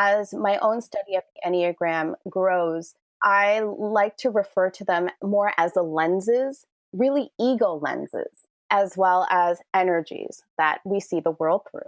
As my own study of the Enneagram grows, I like to refer to them more as the lenses, really ego lenses, as well as energies that we see the world through.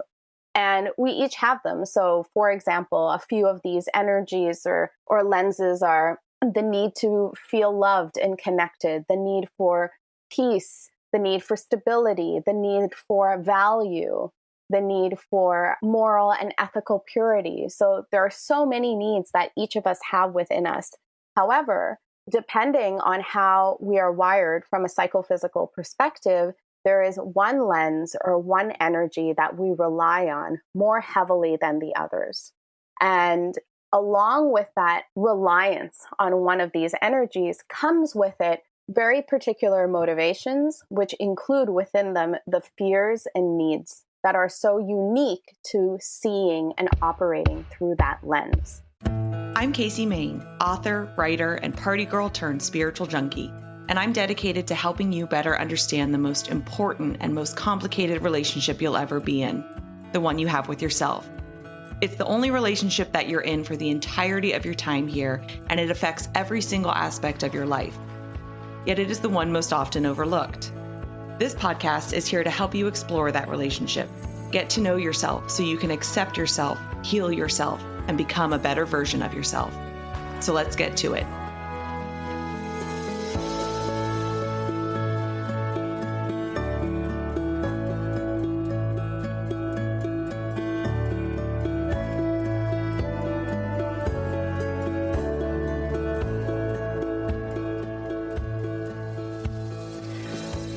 And we each have them. So, for example, a few of these energies or lenses are the need to feel loved and connected, the need for peace, the need for stability, the need for value, the need for moral and ethical purity. So there are so many needs that each of us have within us. However, depending on how we are wired from a psychophysical perspective, there is one lens or one energy that we rely on more heavily than the others. And along with that reliance on one of these energies comes with it very particular motivations, which include within them the fears and needs that are so unique to seeing and operating through that lens. I'm Casey Main, author, writer, and party girl turned spiritual junkie, and I'm dedicated to helping you better understand the most important and most complicated relationship you'll ever be in, the one you have with yourself. It's the only relationship that you're in for the entirety of your time here, and it affects every single aspect of your life. Yet it is the one most often overlooked. This podcast is here to help you explore that relationship, get to know yourself so you can accept yourself, heal yourself, and become a better version of yourself. So let's get to it.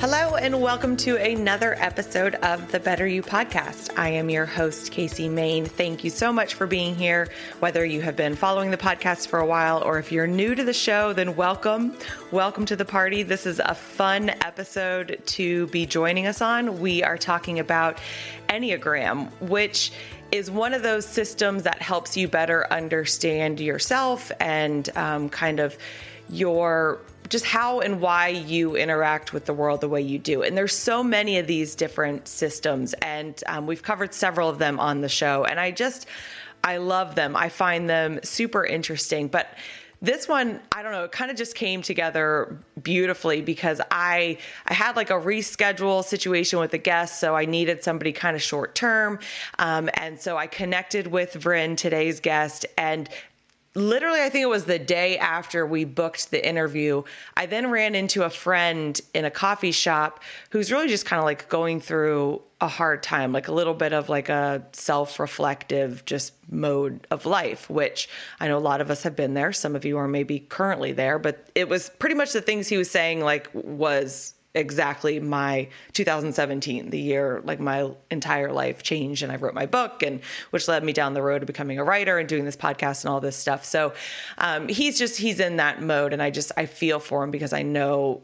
Hello, and welcome to another episode of the Better You podcast. I am your host, Casey Main. Thank you so much for being here. Whether you have been following the podcast for a while or if you're new to the show, then welcome. Welcome to the party. This is a fun episode to be joining us on. We are talking about Enneagram, which is one of those systems that helps you better understand yourself and kind of your just how and why you interact with the world the way you do. And there's so many of these different systems, and we've covered several of them on the show. And I love them. I find them super interesting. But this one, I don't know, it kind of just came together beautifully because I had like a reschedule situation with a guest. So I needed somebody kind of short term. And so I connected with Vrin, today's guest, and literally, I think it was the day after we booked the interview, I then ran into a friend in a coffee shop who's really just kind of like going through a hard time, like a little bit of like a self-reflective just mode of life, which I know a lot of us have been there. Some of you are maybe currently there, but it was pretty much the things he was saying like was exactly my 2017, the year like my entire life changed, and I wrote my book, and which led me down the road to becoming a writer and doing this podcast and all this stuff. So he's in that mode, and I feel for him because I know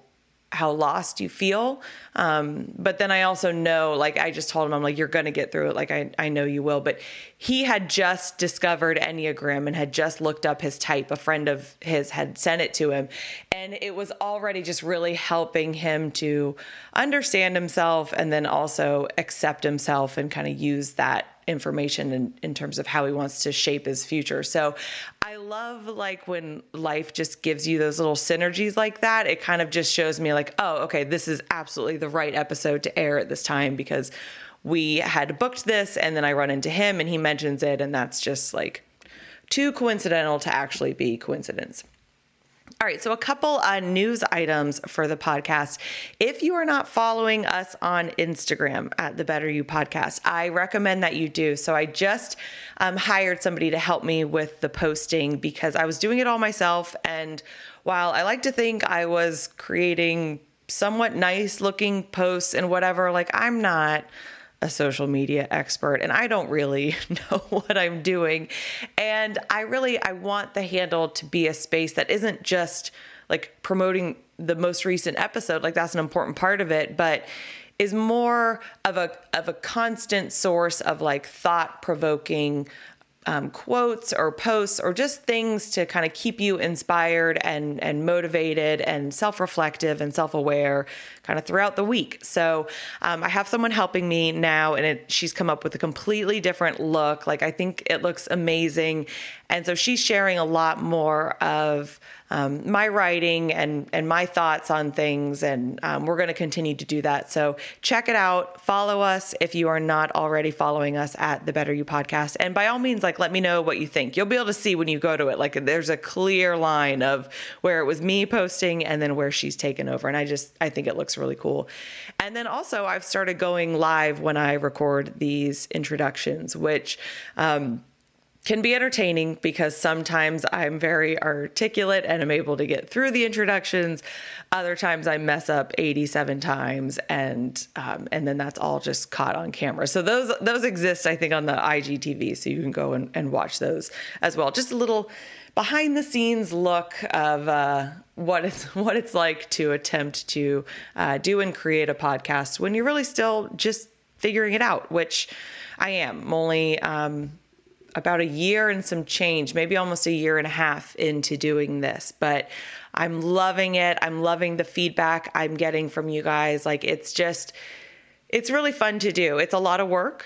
how lost you feel. But then I also know, like, I just told him, I'm like, you're going to get through it. Like, I know you will. But he had just discovered Enneagram and had just looked up his type. A friend of his had sent it to him. And it was already just really helping him to understand himself and then also accept himself and kind of use that information in terms of how he wants to shape his future. So I love like when life just gives you those little synergies like that. It kind of just shows me like, oh, okay, this is absolutely the right episode to air at this time because we had booked this and then I run into him and he mentions it, and that's just like too coincidental to actually be coincidence. All right, so a couple news items for the podcast. If you are not following us on Instagram at The Better You Podcast, I recommend that you do. So I just hired somebody to help me with the posting because I was doing it all myself. And while I like to think I was creating somewhat nice looking posts and whatever, like I'm not a social media expert and I don't really know what I'm doing. And I want the handle to be a space that isn't just like promoting the most recent episode, like that's an important part of it, but is more of a constant source of like thought provoking quotes or posts or just things to kind of keep you inspired and motivated and self-reflective and self-aware kind of throughout the week. So I have someone helping me now, and she's come up with a completely different look. Like, I think it looks amazing. And so she's sharing a lot more of my writing and my thoughts on things. And we're going to continue to do that. So check it out. Follow us if you are not already following us at the Better You Podcast. And by all means, like, let me know what you think. You'll be able to see when you go to it. Like, there's a clear line of where it was me posting and then where she's taken over. And I think it looks really cool. And then also I've started going live when I record these introductions, which, can be entertaining because sometimes I'm very articulate and I'm able to get through the introductions. Other times I mess up 87 times and then that's all just caught on camera. So those exist, I think, on the IGTV. So you can go and watch those as well. Just a little behind the scenes look of what it's like to attempt to do and create a podcast when you're really still just figuring it out, which I am. I'm only about a year and some change, maybe almost a year and a half into doing this, but I'm loving it. I'm loving the feedback I'm getting from you guys. Like, it's really fun to do. It's a lot of work.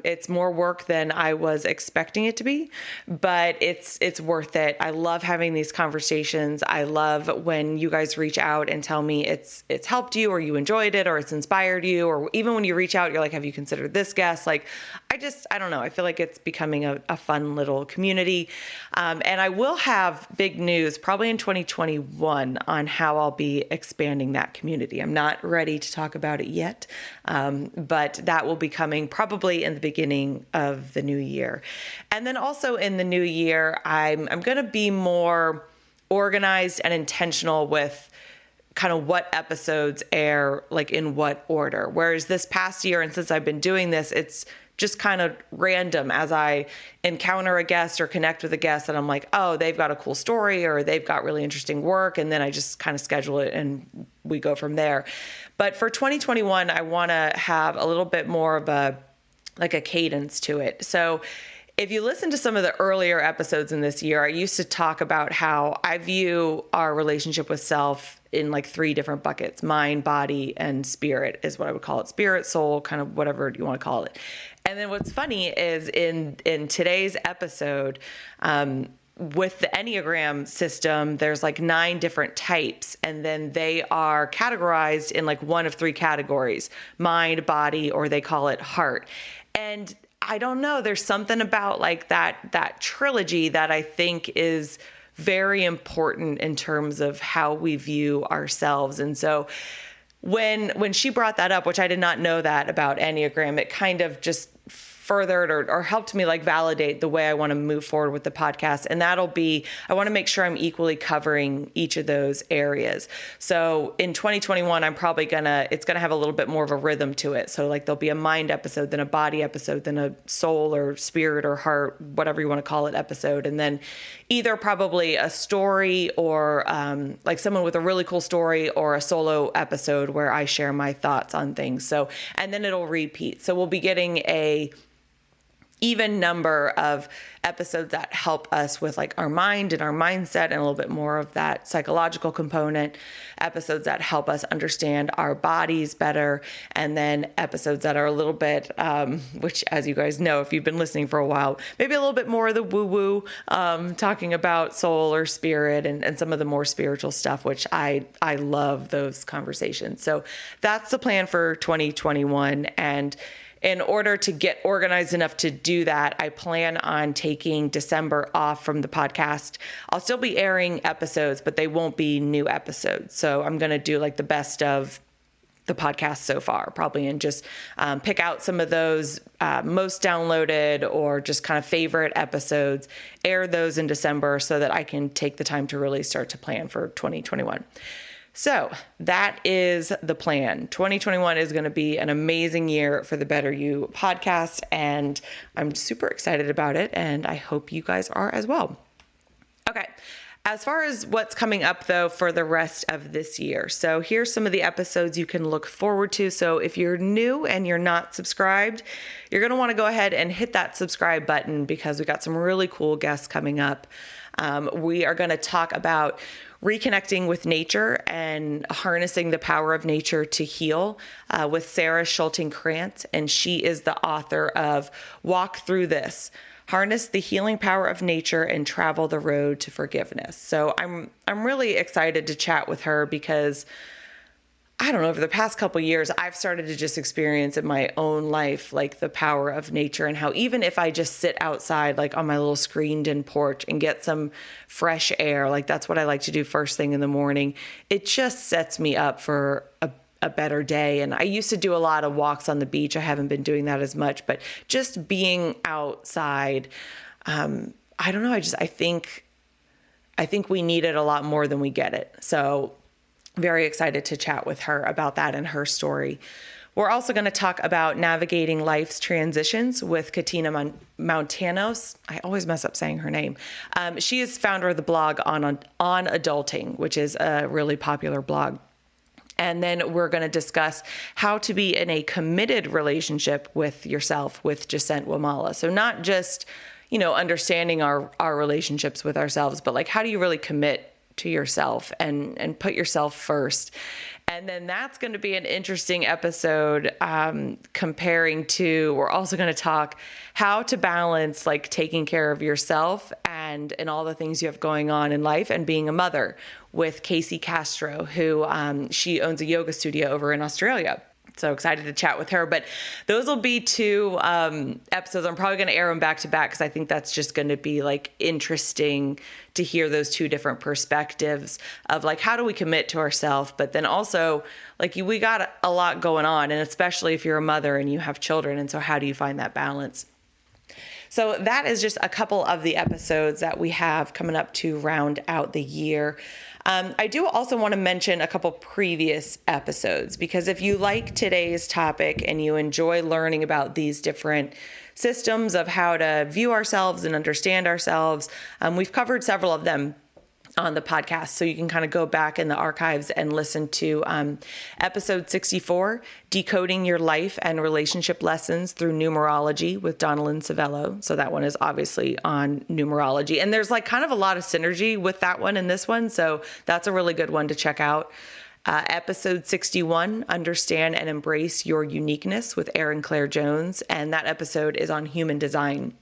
It's more work than I was expecting it to be, but it's worth it. I love having these conversations. I love when you guys reach out and tell me it's helped you or you enjoyed it or it's inspired you, or even when you reach out, you're like, have you considered this guest? Like, I don't know. I feel like it's becoming a fun little community. And I will have big news probably in 2021 on how I'll be expanding that community. I'm not ready to talk about it yet. But that will be coming probably in the beginning of the new year. And then also in the new year, I'm going to be more organized and intentional with kind of what episodes air, like in what order. Whereas this past year, and since I've been doing this, it's just kind of random as I encounter a guest or connect with a guest that I'm like, oh, they've got a cool story or they've got really interesting work. And then I just kind of schedule it and we go from there. But for 2021, I want to have a little bit more of a cadence to it. So if you listen to some of the earlier episodes in this year, I used to talk about how I view our relationship with self in like 3 different buckets: mind, body, and spirit is what I would call it. Spirit, soul, kind of whatever you want to call it. And then what's funny is in today's episode, with the Enneagram system, there's like 9 different types, and then they are categorized in like one of 3 categories: mind, body, or they call it heart. And I don't know, there's something about like that trilogy that I think is very important in terms of how we view ourselves. And so when she brought that up, which I did not know that about Enneagram, it kind of just furthered or helped me like validate the way I want to move forward with the podcast. And that'll be, I want to make sure I'm equally covering each of those areas. So in 2021, I'm probably it's going to have a little bit more of a rhythm to it. So like there'll be a mind episode, then a body episode, then a soul or spirit or heart, whatever you want to call it, episode. And then either probably a story or like someone with a really cool story, or a solo episode where I share my thoughts on things. So, and then it'll repeat. So we'll be getting a even number of episodes that help us with like our mind and our mindset and a little bit more of that psychological component, episodes that help us understand our bodies better, and then episodes that are a little bit, which as you guys know, if you've been listening for a while, maybe a little bit more of the woo-woo, talking about soul or spirit and some of the more spiritual stuff, which I love those conversations. So that's the plan for 2021. And in order to get organized enough to do that, I plan on taking December off from the podcast. I'll still be airing episodes, but they won't be new episodes. So I'm going to do like the best of the podcast so far, probably, and just pick out some of those most downloaded or just kind of favorite episodes, air those in December so that I can take the time to really start to plan for 2021. So that is the plan. 2021 is going to be an amazing year for the Better You podcast, and I'm super excited about it, and I hope you guys are as well. Okay. As far as what's coming up, though, for the rest of this year. So here's some of the episodes you can look forward to. So if you're new and you're not subscribed, you're going to want to go ahead and hit that subscribe button because we got some really cool guests coming up. We are going to talk about reconnecting with nature and harnessing the power of nature to heal with Sarah Schulting-Krantz. And she is the author of Walk Through This: Harness the Healing Power of Nature and Travel the Road to Forgiveness. So I'm really excited to chat with her because I don't know, over the past couple of years, I've started to just experience in my own life, like the power of nature and how even if I just sit outside, like on my little screened in porch and get some fresh air, like that's what I like to do first thing in the morning. It just sets me up for a better day. And I used to do a lot of walks on the beach. I haven't been doing that as much, but just being outside, I don't know. I think we need it a lot more than we get it. So very excited to chat with her about that and her story. We're also going to talk about navigating life's transitions with Katina Mountanos. I always mess up saying her name. She is founder of the blog on Adulting, which is a really popular blog. And then we're going to discuss how to be in a committed relationship with yourself with Jacente Wamala. So not just, understanding our relationships with ourselves, but like, how do you really commit to yourself and put yourself first? And then that's going to be an interesting episode comparing to, we're also going to talk how to balance like taking care of yourself and all the things you have going on in life and being a mother with Casey Castro, who she owns a yoga studio over in Australia. So excited to chat with her. But those will be two episodes. I'm probably going to air them back to back because I think that's just going to be like interesting to hear those two different perspectives of like, how do we commit to ourselves? But then also like we got a lot going on, and especially if you're a mother and you have children. And so how do you find that balance? So that is just a couple of the episodes that we have coming up to round out the year. I do also want to mention a couple previous episodes, because if you like today's topic and you enjoy learning about these different systems of how to view ourselves and understand ourselves, we've covered several of them on the podcast. So you can kind of go back in the archives and listen to episode 64, Decoding Your Life and Relationship Lessons Through Numerology with Donalyn Savello. So that one is obviously on numerology. And there's like kind of a lot of synergy with that one and this one. So that's a really good one to check out. Episode 61, Understand and Embrace Your Uniqueness with Erin Claire Jones. And that episode is on human design.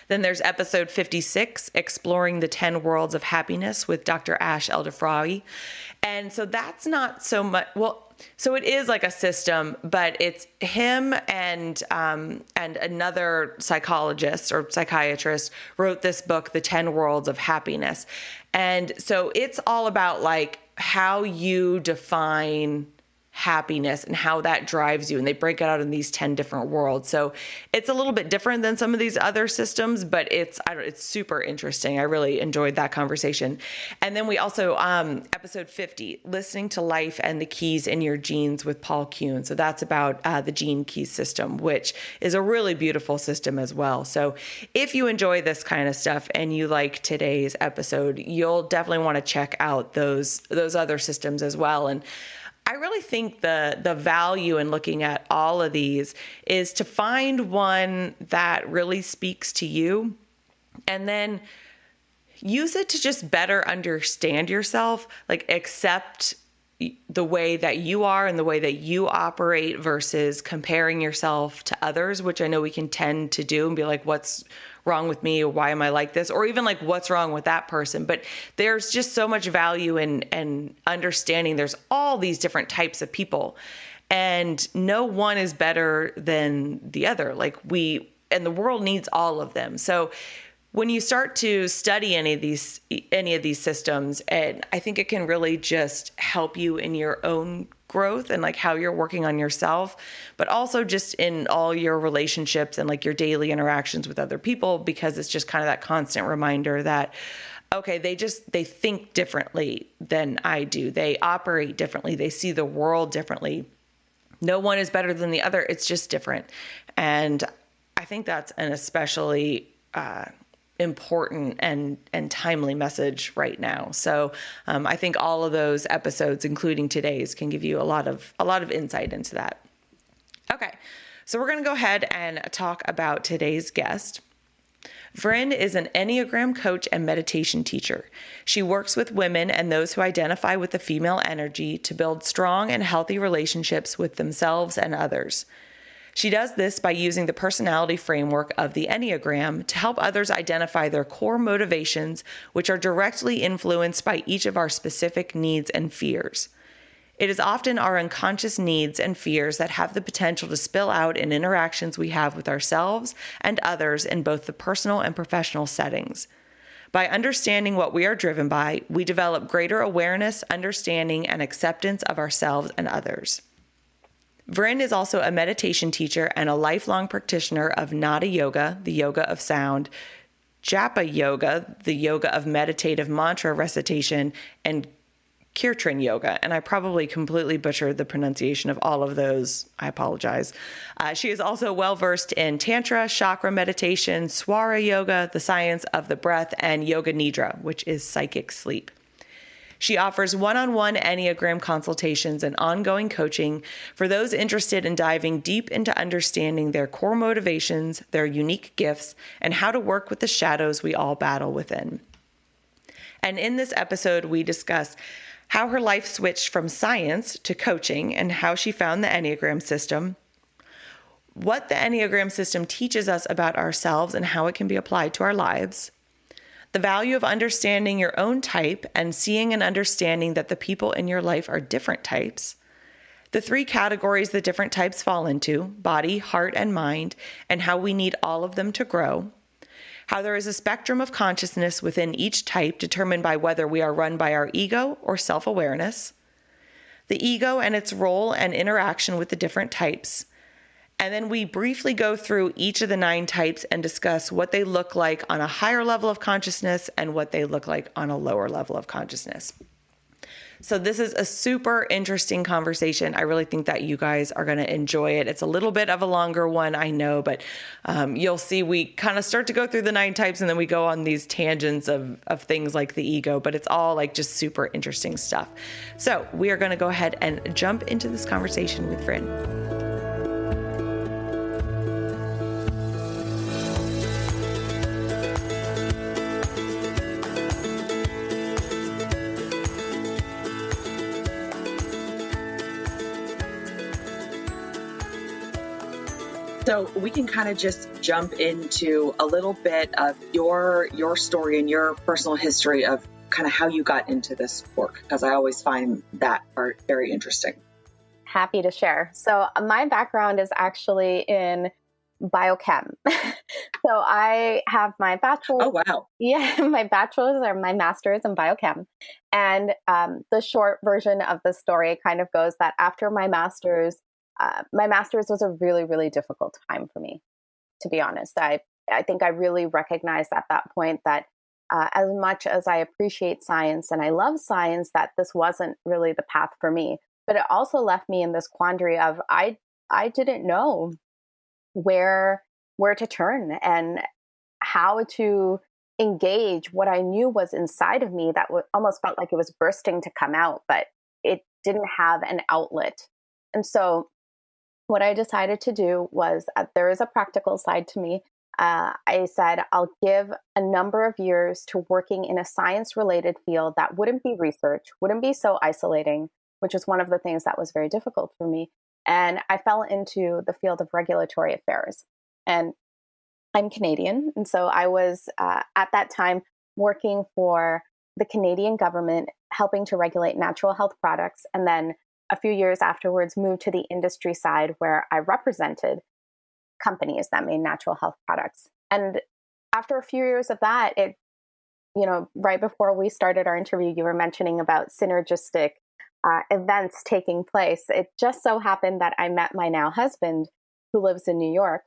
Then there's episode 56, Exploring the 10 Worlds of Happiness with Dr. Ash Eldefrawi. And so that's not so much, so it is like a system, but it's him and another psychologist or psychiatrist wrote this book, The 10 Worlds of Happiness. And so it's all about like how you define happiness and how that drives you. And they break it out in these 10 different worlds. So it's a little bit different than some of these other systems, but it's super interesting. I really enjoyed that conversation. And then we also, episode 50, Listening to Life and the Keys in Your Genes with Paul Kuhn. So that's about the gene key system, which is a really beautiful system as well. So if you enjoy this kind of stuff and you like today's episode, you'll definitely want to check out those other systems as well. And I really think the value in looking at all of these is to find one that really speaks to you and then use it to just better understand yourself, like accept the way that you are and the way that you operate versus comparing yourself to others, which I know we can tend to do and be like, what's wrong with me? Or why am I like this? Or even like, what's wrong with that person? But there's just so much value in understanding there's all these different types of people and no one is better than the other. And the world needs all of them. So when you start to study any of these systems, and I think it can really just help you in your own growth and like how you're working on yourself, but also just in all your relationships and like your daily interactions with other people, because it's just kind of that constant reminder that, okay, they think differently than I do. They operate differently. They see the world differently. No one is better than the other. It's just different. And I think that's an especially important and timely message right now. So I think all of those episodes, including today's, can give you a lot of insight into that. Okay, so we're going to go ahead and talk about today's guest. Vrin is an Enneagram coach and meditation teacher. She works with women and those who identify with the female energy to build strong and healthy relationships with themselves and others. She does this by using the personality framework of the Enneagram to help others identify their core motivations, which are directly influenced by each of our specific needs and fears. It is often our unconscious needs and fears that have the potential to spill out in interactions we have with ourselves and others in both the personal and professional settings. By understanding what we are driven by, we develop greater awareness, understanding, and acceptance of ourselves and others. Vrin is also a meditation teacher and a lifelong practitioner of Nada Yoga, the yoga of sound, Japa Yoga, the yoga of meditative mantra recitation, and Kirtan Yoga, and I probably completely butchered the pronunciation of all of those. I apologize. She is also well-versed in Tantra, chakra meditation, Swara Yoga, the science of the breath, and Yoga Nidra, which is psychic sleep. She offers one-on-one Enneagram consultations and ongoing coaching for those interested in diving deep into understanding their core motivations, their unique gifts, and how to work with the shadows we all battle within. And in this episode, we discuss how her life switched from science to coaching and how she found the Enneagram system, what the Enneagram system teaches us about ourselves and how it can be applied to our lives, the value of understanding your own type and seeing and understanding that the people in your life are different types, the 3 categories that different types fall into, body, heart, and mind, and how we need all of them to grow, how there is a spectrum of consciousness within each type determined by whether we are run by our ego or self-awareness, the ego and its role and interaction with the different types, and then we briefly go through each of the 9 types and discuss what they look like on a higher level of consciousness and what they look like on a lower level of consciousness. So this is a super interesting conversation. I really think that you guys are going to enjoy it. It's a little bit of a longer one, I know, but you'll see we kind of start to go through the 9 types and then we go on these tangents of things like the ego, but it's all like just super interesting stuff. So we are going to go ahead and jump into this conversation with Vrin. So we can kind of just jump into a little bit of your story and your personal history of kind of how you got into this work, because I always find that part very interesting. Happy to share. So my background is actually in biochem. So I have my bachelor's. Oh, wow. Yeah, my bachelor's or my master's in biochem. And the short version of the story kind of goes that after my master's was a really, really difficult time for me, to be honest. I think I really recognized at that point that as much as I appreciate science and I love science, that this wasn't really the path for me. But it also left me in this quandary of I didn't know where to turn and how to engage what I knew was inside of me that almost felt like it was bursting to come out, but it didn't have an outlet. And so what I decided to do was there is a practical side to me. I said, I'll give a number of years to working in a science-related field that wouldn't be research, wouldn't be so isolating, which is one of the things that was very difficult for me. And I fell into the field of regulatory affairs. And I'm Canadian. And so I was at that time working for the Canadian government, helping to regulate natural health products. And then a few years afterwards, moved to the industry side where I represented companies that made natural health products. And after a few years of that, right before we started our interview, you were mentioning about synergistic events taking place. It just so happened that I met my now husband, who lives in New York.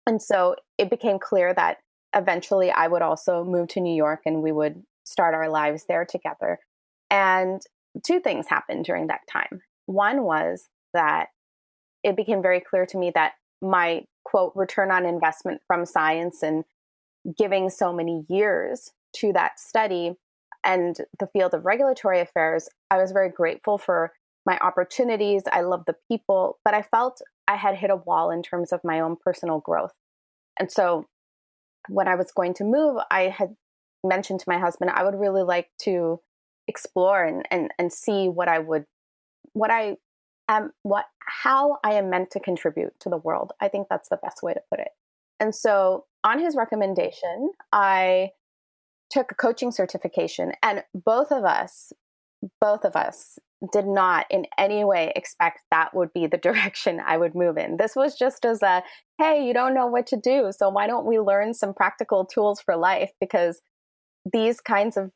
And so it became clear that eventually I would also move to New York and we would start our lives there together. And 2 things happened during that time. One was that it became very clear to me that my, quote, return on investment from science and giving so many years to that study and the field of regulatory affairs, I was very grateful for my opportunities. I love the people, but I felt I had hit a wall in terms of my own personal growth. And so when I was going to move, I had mentioned to my husband, I would really like to explore and see how I am meant to contribute to the world. I think that's the best way to put it. And so on his recommendation, I took a coaching certification, and both of us did not in any way expect that would be the direction I would move in. This was just as a, hey, you don't know what to do, so why don't we learn some practical tools for life? Because these kinds of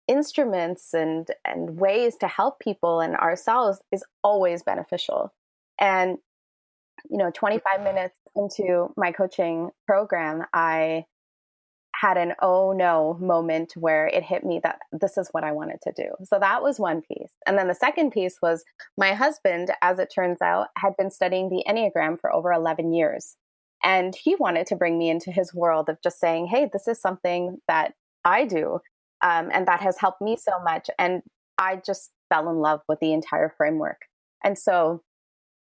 instruments and ways to help people and ourselves is always beneficial. And 25 minutes into my coaching program, I had an oh no moment where it hit me that this is what I wanted to do. So that was one piece. And then the second piece was my husband, as it turns out, had been studying the Enneagram for over 11 years. And he wanted to bring me into his world of just saying, hey, this is something that I do. And that has helped me so much. And I just fell in love with the entire framework. And so,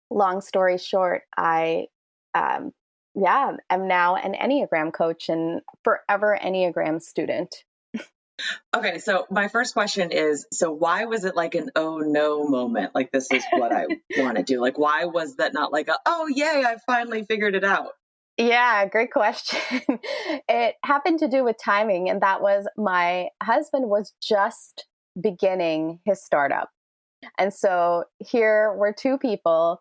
long story short, I am now an Enneagram coach and forever Enneagram student. Okay, so my first question is, so why was it like an oh no moment? Like, this is what I want to do. Like, why was that not like a, oh yay, I finally figured it out? Yeah, great question. It happened to do with timing, and that was my husband was just beginning his startup. And so here were two people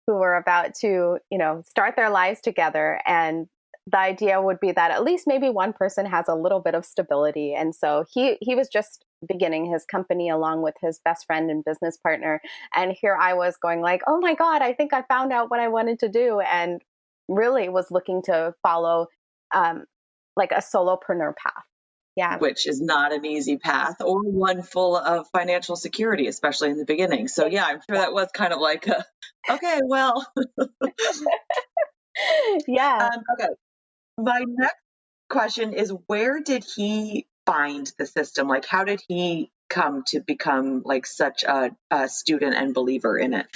who were about to, start their lives together. And the idea would be that at least maybe one person has a little bit of stability. And so he was just beginning his company along with his best friend and business partner. And here I was going like, oh my God, I think I found out what I wanted to do. And really was looking to follow like a solopreneur path. Yeah. Which is not an easy path or one full of financial security, especially in the beginning. So yeah, I'm sure that was kind of like, okay, well. Yeah. Okay. My next question is, where did he find the system? Like, how did he come to become like such a student and believer in it?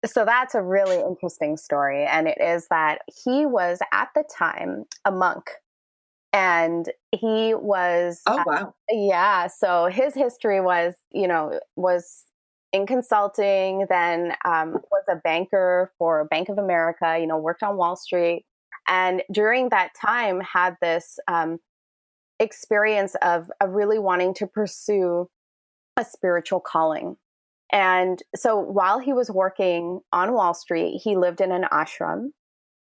So that's a really interesting story. And it is that he was at the time a monk, and he was, Oh, wow. yeah. So his history was, was in consulting, then was a banker for Bank of America, worked on Wall Street. And during that time had this experience of really wanting to pursue a spiritual calling. And so while he was working on Wall Street, he lived in an ashram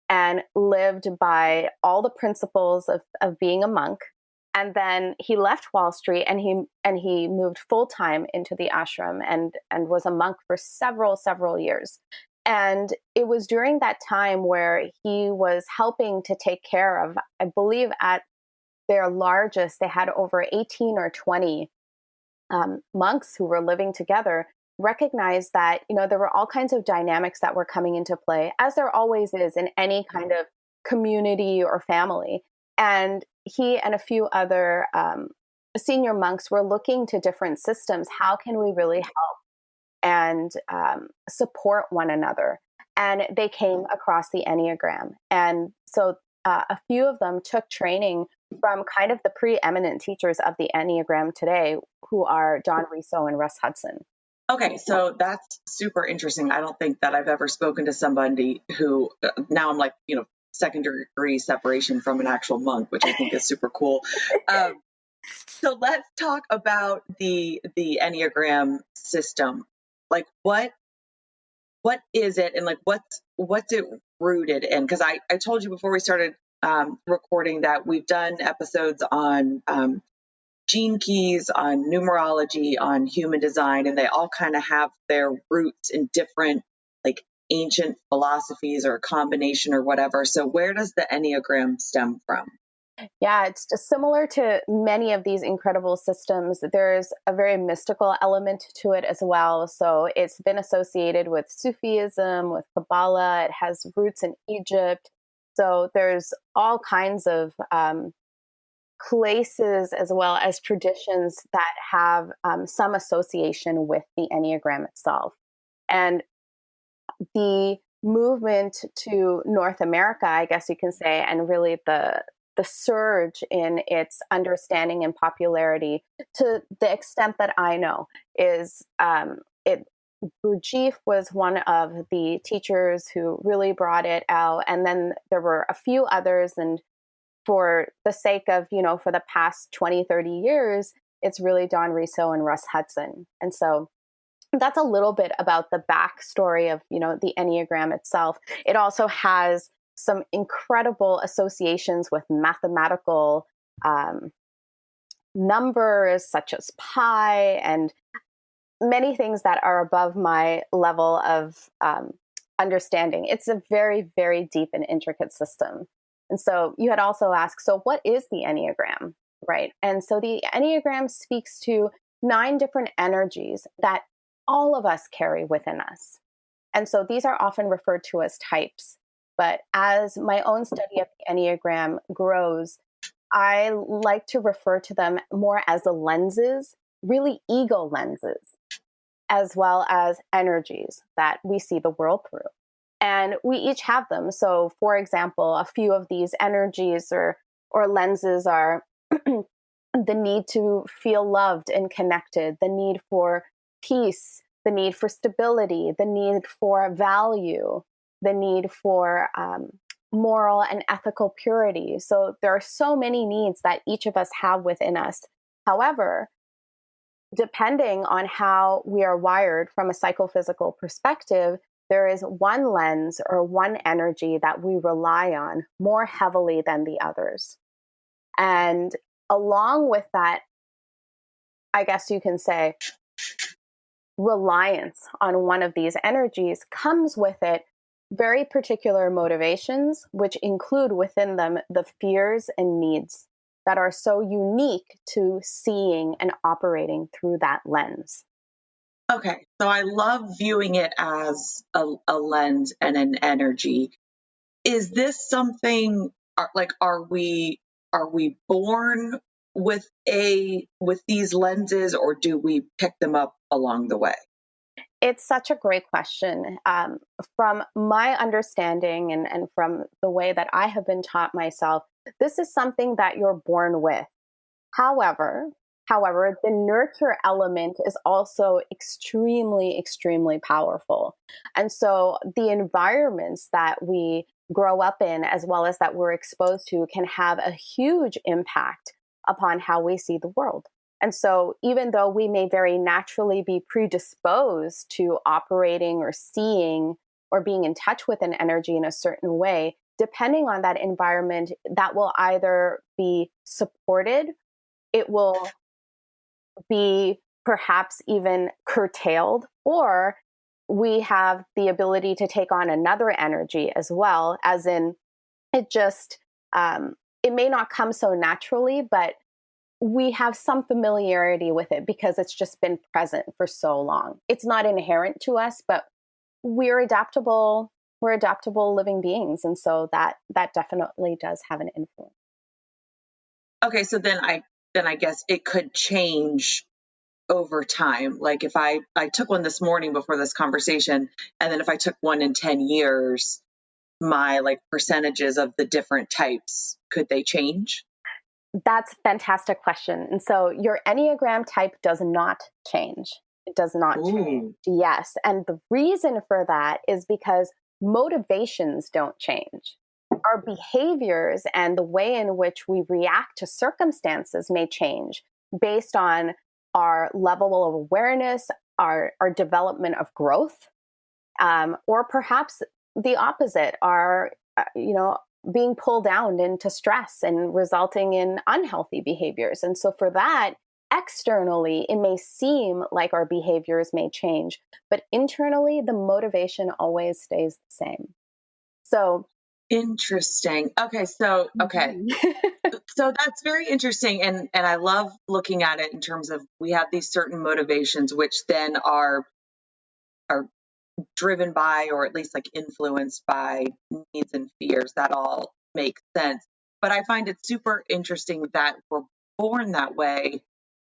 and lived by all the principles of being a monk. And then he left Wall Street and he moved full time into the ashram and was a monk for several years. And it was during that time where he was helping to take care of, I believe at their largest, they had over 18 or 20 monks who were living together, recognized that, there were all kinds of dynamics that were coming into play, as there always is in any kind of community or family. And he and a few other senior monks were looking to different systems. How can we really help and support one another? And they came across the Enneagram. And so a few of them took training from kind of the preeminent teachers of the Enneagram today, who are Don Riso and Russ Hudson. Okay, so that's super interesting. I don't think that I've ever spoken to somebody who now I'm like, second degree separation from an actual monk, which I think is super cool. So let's talk about the Enneagram system. Like, what is it, and like what's it rooted in? Because I told you before we started recording that we've done episodes on gene keys, on numerology, on human design, and they all kind of have their roots in different like ancient philosophies or a combination or whatever. So where does the Enneagram stem from? Yeah, it's just similar to many of these incredible systems. There's a very mystical element to it as well. So it's been associated with Sufism, with Kabbalah. It has roots in Egypt. So there's all kinds of places as well as traditions that have some association with the Enneagram itself. And the movement to North America, I guess you can say, and really the surge in its understanding and popularity, to the extent that I know, is it. Gurdjieff was one of the teachers who really brought it out, and then there were a few others. And for the sake of, for the past 20, 30 years, it's really Don Riso and Russ Hudson. And so that's a little bit about the backstory of, the Enneagram itself. It also has some incredible associations with mathematical numbers, such as pi, and many things that are above my level of understanding. It's a very, very deep and intricate system. And so you had also asked, so what is the Enneagram, right? And so the Enneagram speaks to 9 different energies that all of us carry within us. And so these are often referred to as types. But as my own study of the Enneagram grows, I like to refer to them more as the lenses, really ego lenses, as well as energies that we see the world through. And we each have them. So, for example, a few of these energies or lenses are the need to feel loved and connected, the need for peace, the need for stability, the need for value, the need for moral and ethical purity. So there are so many needs that each of us have within us. However, depending on how we are wired from a psychophysical perspective, there is one lens or one energy that we rely on more heavily than the others. And along with that, I guess you can say, reliance on one of these energies comes with it very particular motivations, which include within them the fears and needs that are so unique to seeing and operating through that lens. Okay, so I love viewing it as a lens and an energy. Is this something are we born with these lenses, or do we pick them up along the way? It's such a great question. From my understanding and from the way that I have been taught myself, this is something that you're born with. However, the nurture element is also extremely, extremely powerful. And so the environments that we grow up in, as well as that we're exposed to, can have a huge impact upon how we see the world. And so even though we may very naturally be predisposed to operating or seeing or being in touch with an energy in a certain way, depending on that environment, that will either be supported, it will be perhaps even curtailed, or we have the ability to take on another energy as well, as in it just, it may not come so naturally, but we have some familiarity with it because it's just been present for so long. It's not inherent to us, but we're adaptable living beings. And so that definitely does have an influence. Okay, so then I guess it could change over time. Like if I took one this morning before this conversation, and then if I took one in 10 years, my percentages of the different types, could they change? That's a fantastic question. And so your Enneagram type does not change. It does not change. Yes. And the reason for that is because motivations don't change. Our behaviors and the way in which we react to circumstances may change based on our level of awareness, our development of growth, or perhaps the opposite, our, being pulled down into stress and resulting in unhealthy behaviors. And so for that, externally, it may seem like our behaviors may change, but internally, the motivation always stays the same. So interesting. Okay. So that's very interesting. And I love looking at it in terms of we have these certain motivations, which then are driven by, or at least like influenced by, needs and fears. That all makes sense. But I find it super interesting that we're born that way,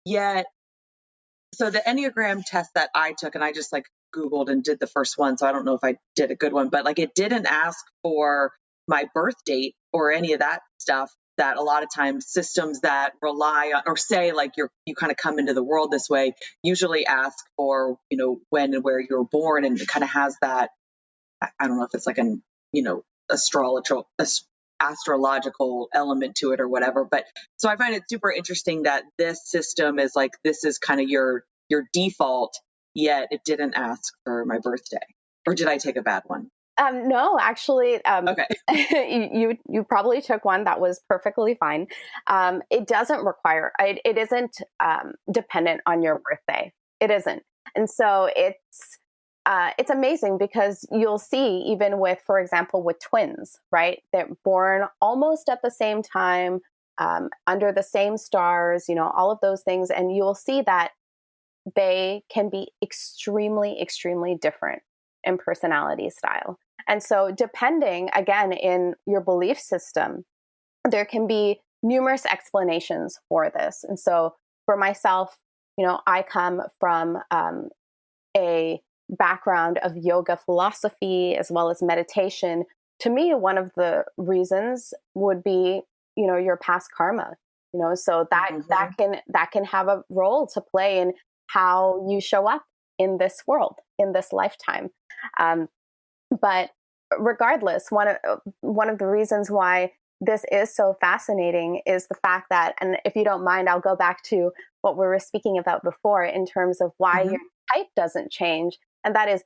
yet so the Enneagram test that I took, and I just like Googled and did the first one. So I don't know if I did a good one, but like it didn't ask for my birth date or any of that stuff that a lot of times systems that rely on or say like you kind of come into the world this way usually ask for, when and where you were born, and it kind of has that, I don't know if it's like an, astrological astrological element to it or whatever. But so I find it super interesting that this system is like, this is kind of your default, yet it didn't ask for my birthday. Or did I take a bad one? No, actually, Okay. you probably took one that was perfectly fine. It doesn't require, it isn't dependent on your birthday. It isn't. And so it's amazing because you'll see even with, for example, with twins, right? They're born almost at the same time, under the same stars, all of those things. And you'll see that they can be extremely, extremely different in personality style. And so depending, again, in your belief system, there can be numerous explanations for this. And so for myself, I come from a background of yoga philosophy as well as meditation. To me, one of the reasons would be, your past karma, so that can have a role to play in how you show up in this world, in this lifetime. But regardless, one of the reasons why this is so fascinating is the fact that, and if you don't mind, I'll go back to what we were speaking about before in terms of why your type doesn't change. And that is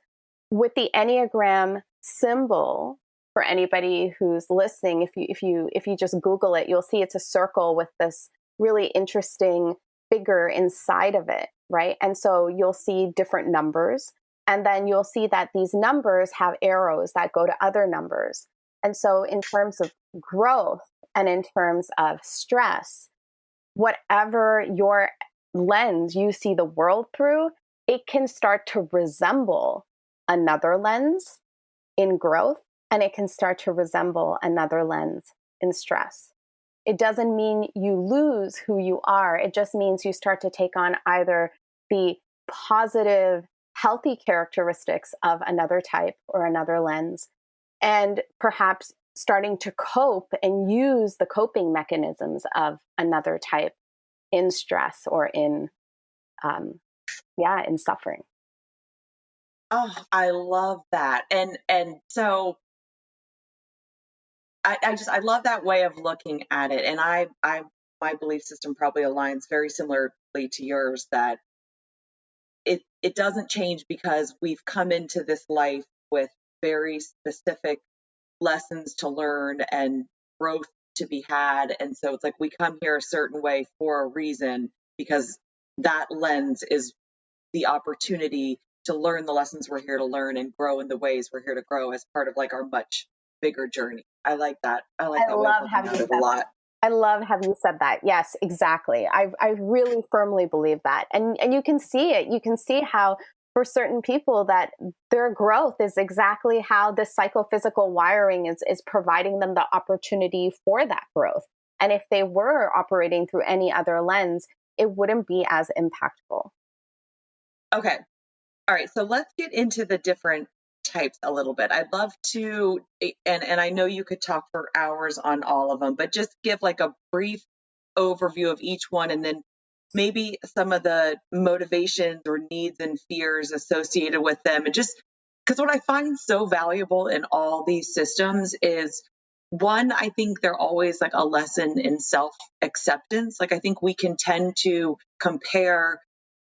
with the Enneagram symbol. For anybody who's listening, if you just Google it, you'll see it's a circle with this really interesting figure inside of it, right? And so you'll see different numbers. And then you'll see that these numbers have arrows that go to other numbers. And so in terms of growth and in terms of stress, whatever your lens you see the world through, it can start to resemble another lens in growth, and it can start to resemble another lens in stress. It doesn't mean you lose who you are. It just means you start to take on either the positive, healthy characteristics of another type or another lens, and perhaps starting to cope and use the coping mechanisms of another type in stress or in suffering. Oh, I love that. And so I love that way of looking at it. And my belief system probably aligns very similarly to yours, that it doesn't change because we've come into this life with very specific lessons to learn and growth to be had. And so it's like we come here a certain way for a reason, because that lens is the opportunity to learn the lessons we're here to learn and grow in the ways we're here to grow as part of like our much bigger journey. I like that. I like that way of looking at it a lot. I love how you said that. Yes, exactly. I really firmly believe that. And you can see it. You can see how for certain people that their growth is exactly how the psychophysical wiring is providing them the opportunity for that growth. And if they were operating through any other lens, it wouldn't be as impactful. Okay. All right. So let's get into the different types a little bit. I'd love to, and I know you could talk for hours on all of them, but just give like a brief overview of each one, and then maybe some of the motivations or needs and fears associated with them. And just because what I find so valuable in all these systems is, one, I think they're always like a lesson in self-acceptance. Like I think we can tend to compare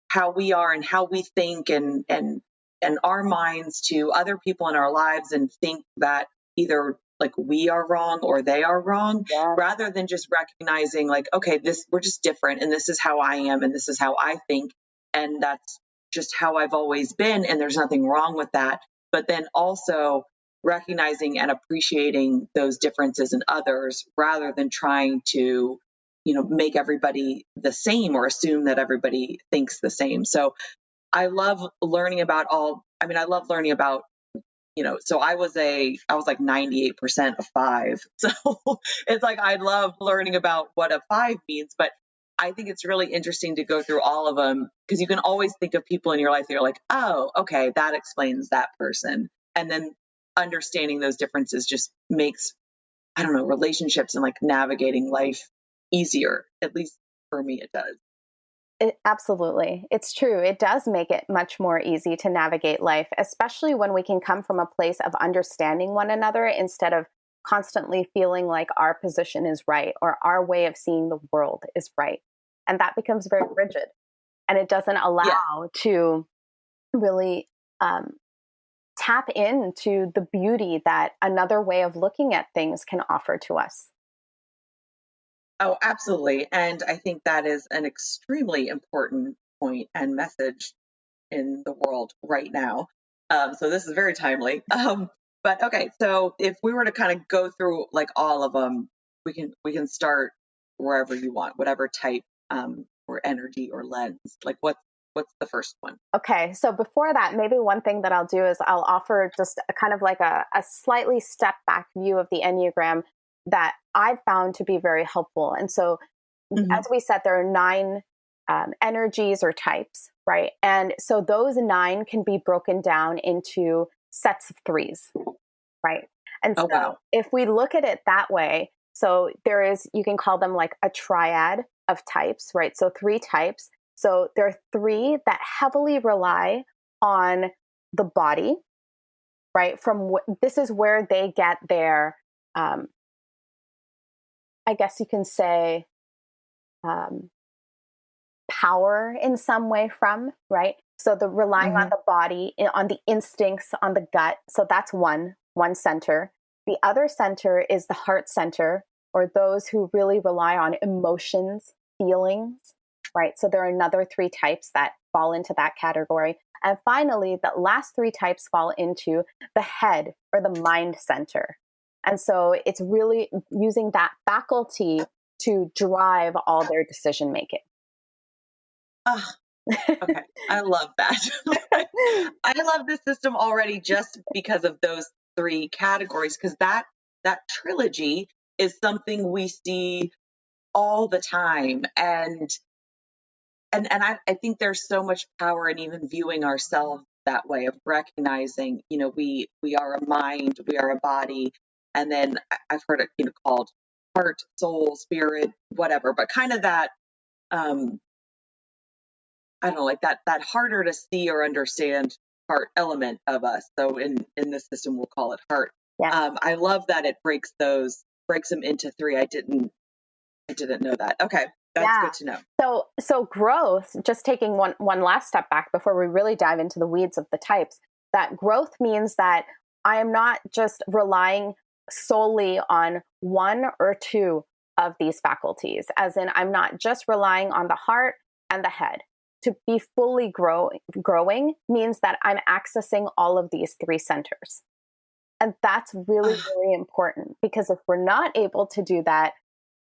how we are and how we think and our minds to other people in our lives and think that either like we are wrong or they are wrong, rather than just recognizing like, okay, we're just different and this is how I am and this is how I think. And that's just how I've always been. And there's nothing wrong with that. But then also recognizing and appreciating those differences in others rather than trying to, make everybody the same or assume that everybody thinks the same. So I love learning about so I was like 98% a five. So it's like, I love learning about what a five means, but I think it's really interesting to go through all of them, because you can always think of people in your life that you're like, oh, okay, that explains that person. And then understanding those differences just makes, I don't know, relationships and like navigating life easier. At least for me, it does. Absolutely. It's true. It does make it much more easy to navigate life, especially when we can come from a place of understanding one another instead of constantly feeling like our position is right or our way of seeing the world is right. And that becomes very rigid, and it doesn't allow to really tap into the beauty that another way of looking at things can offer to us. Oh, absolutely. And I think that is an extremely important point and message in the world right now. So this is very timely. But okay, so if we were to kind of go through like all of them, we can start wherever you want, whatever type, or energy or lens. Like what's the first one? Okay, so before that, maybe one thing that I'll do is I'll offer just a kind of like a slightly step back view of the Enneagram that I found to be very helpful. And so, Hmm. as we said, there are 9 energies or types, right? And so those 9 can be broken down into sets of 3s, right? And Oh, so wow. if we look at it that way, so there is, you can call them like a triad of types, right? So 3 types. So there are 3 that heavily rely on the body, right? This is where they get their, I guess you can say, um, power in some way from, right? So the relying on Hmm. the body, on the instincts, on the gut. So that's one center. The other center is the heart center, or those who really rely on emotions, feelings, right? So there are another 3 types that fall into that category. And finally, the last 3 types fall into the head or the mind center. And so it's really using that faculty to drive all their decision making. Ah, okay. I love that. I love this system already just because of those 3 categories, because that trilogy is something we see all the time. And I think there's so much power in even viewing ourselves that way, of recognizing, we are a mind, we are a body, and then I've heard it, called heart, soul, spirit, whatever, but kind of that, um I don't know, like that harder to see or understand heart element of us. So in this system, we'll call it heart. Yeah. I love that it breaks them into 3. I didn't know that. Okay, that's Yeah. good to know. So growth, just taking one last step back before we really dive into the weeds of the types, that growth means that I am not just relying solely on 1 or 2 of these faculties, as in I'm not just relying on the heart and the head. To be fully growing means that I'm accessing all of these 3 centers. And that's really, really important, because if we're not able to do that,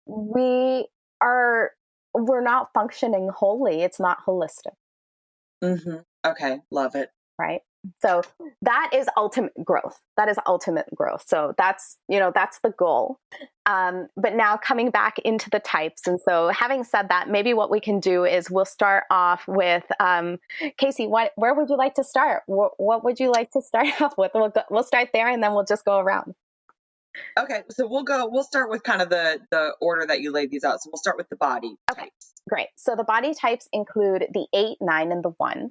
we are we're not functioning wholly. It's not holistic, Hmm. Okay, love it. right? So that is ultimate growth. So that's the goal. But now coming back into the types. And so having said that, maybe what we can do is we'll start off with, Casey, where would you like to start? What would you like to start off with? We'll start there, and then we'll just go around. Okay, so we'll start with kind of the order that you laid these out. So we'll start with the body Okay, types. great. So the body types include the 8, 9, and the 1.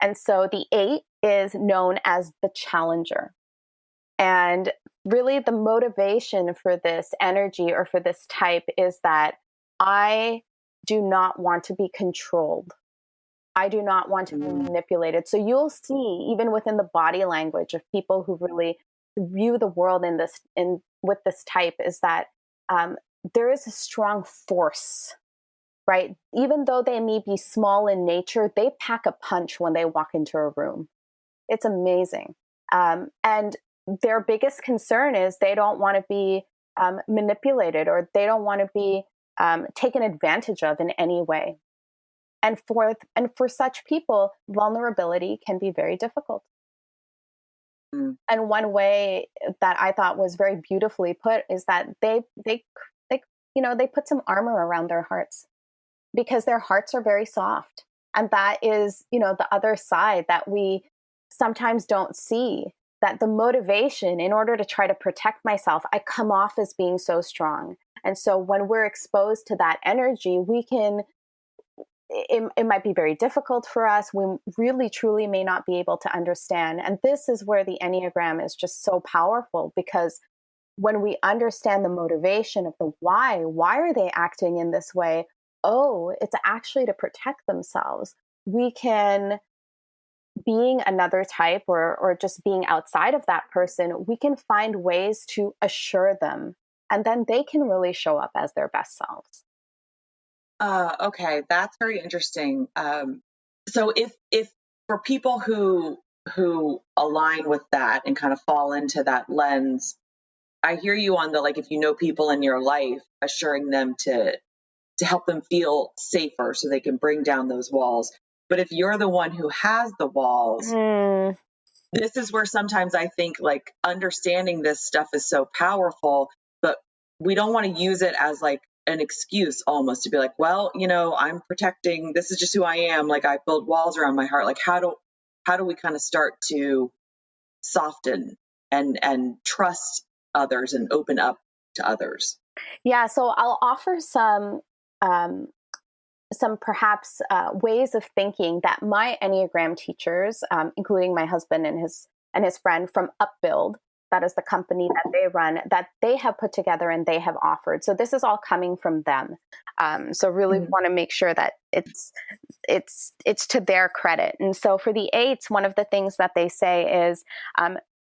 And so the 8 is known as the challenger. And really, the motivation for this energy or for this type is that I do not want to be controlled. I do not want to be Mm. manipulated. So you'll see, even within the body language of people who really view the world in with this type, is that um, there is a strong force, right? Even though they may be small in nature, they pack a punch when they walk into a room. It's amazing. And their biggest concern is they don't want to be manipulated, or they don't want to be taken advantage of in any way. And for such people, vulnerability can be very difficult. And one way that I thought was very beautifully put is that they put some armor around their hearts because their hearts are very soft. And that is, the other side that we sometimes don't see, that the motivation in order to try to protect myself, I come off as being so strong. And so when we're exposed to that energy, it might be very difficult for us. We really, truly may not be able to understand. And this is where the Enneagram is just so powerful, because when we understand the motivation of the why are they acting in this way? Oh, it's actually to protect themselves. We can, being another type or just being outside of that person, we can find ways to assure them, and then they can really show up as their best selves. Okay, that's very interesting. So if for people who align with that and kind of fall into that lens, I hear you on the, like, if you know people in your life, assuring them to help them feel safer so they can bring down those walls. But if you're the one who has the walls, this is where sometimes I think, like, understanding this stuff is so powerful, but we don't want to use it as like an excuse almost to be like, well, I'm protecting, this is just who I am. Like, I build walls around my heart. Like, how do we kind of start to soften and trust others and open up to others? Yeah, so I'll offer some perhaps ways of thinking that my Enneagram teachers, including my husband and his friend from Upbuild, that is the company that they run, that they have put together and they have offered. So this is all coming from them. So really want to make sure that it's to their credit. And so for the eights, one of the things that they say is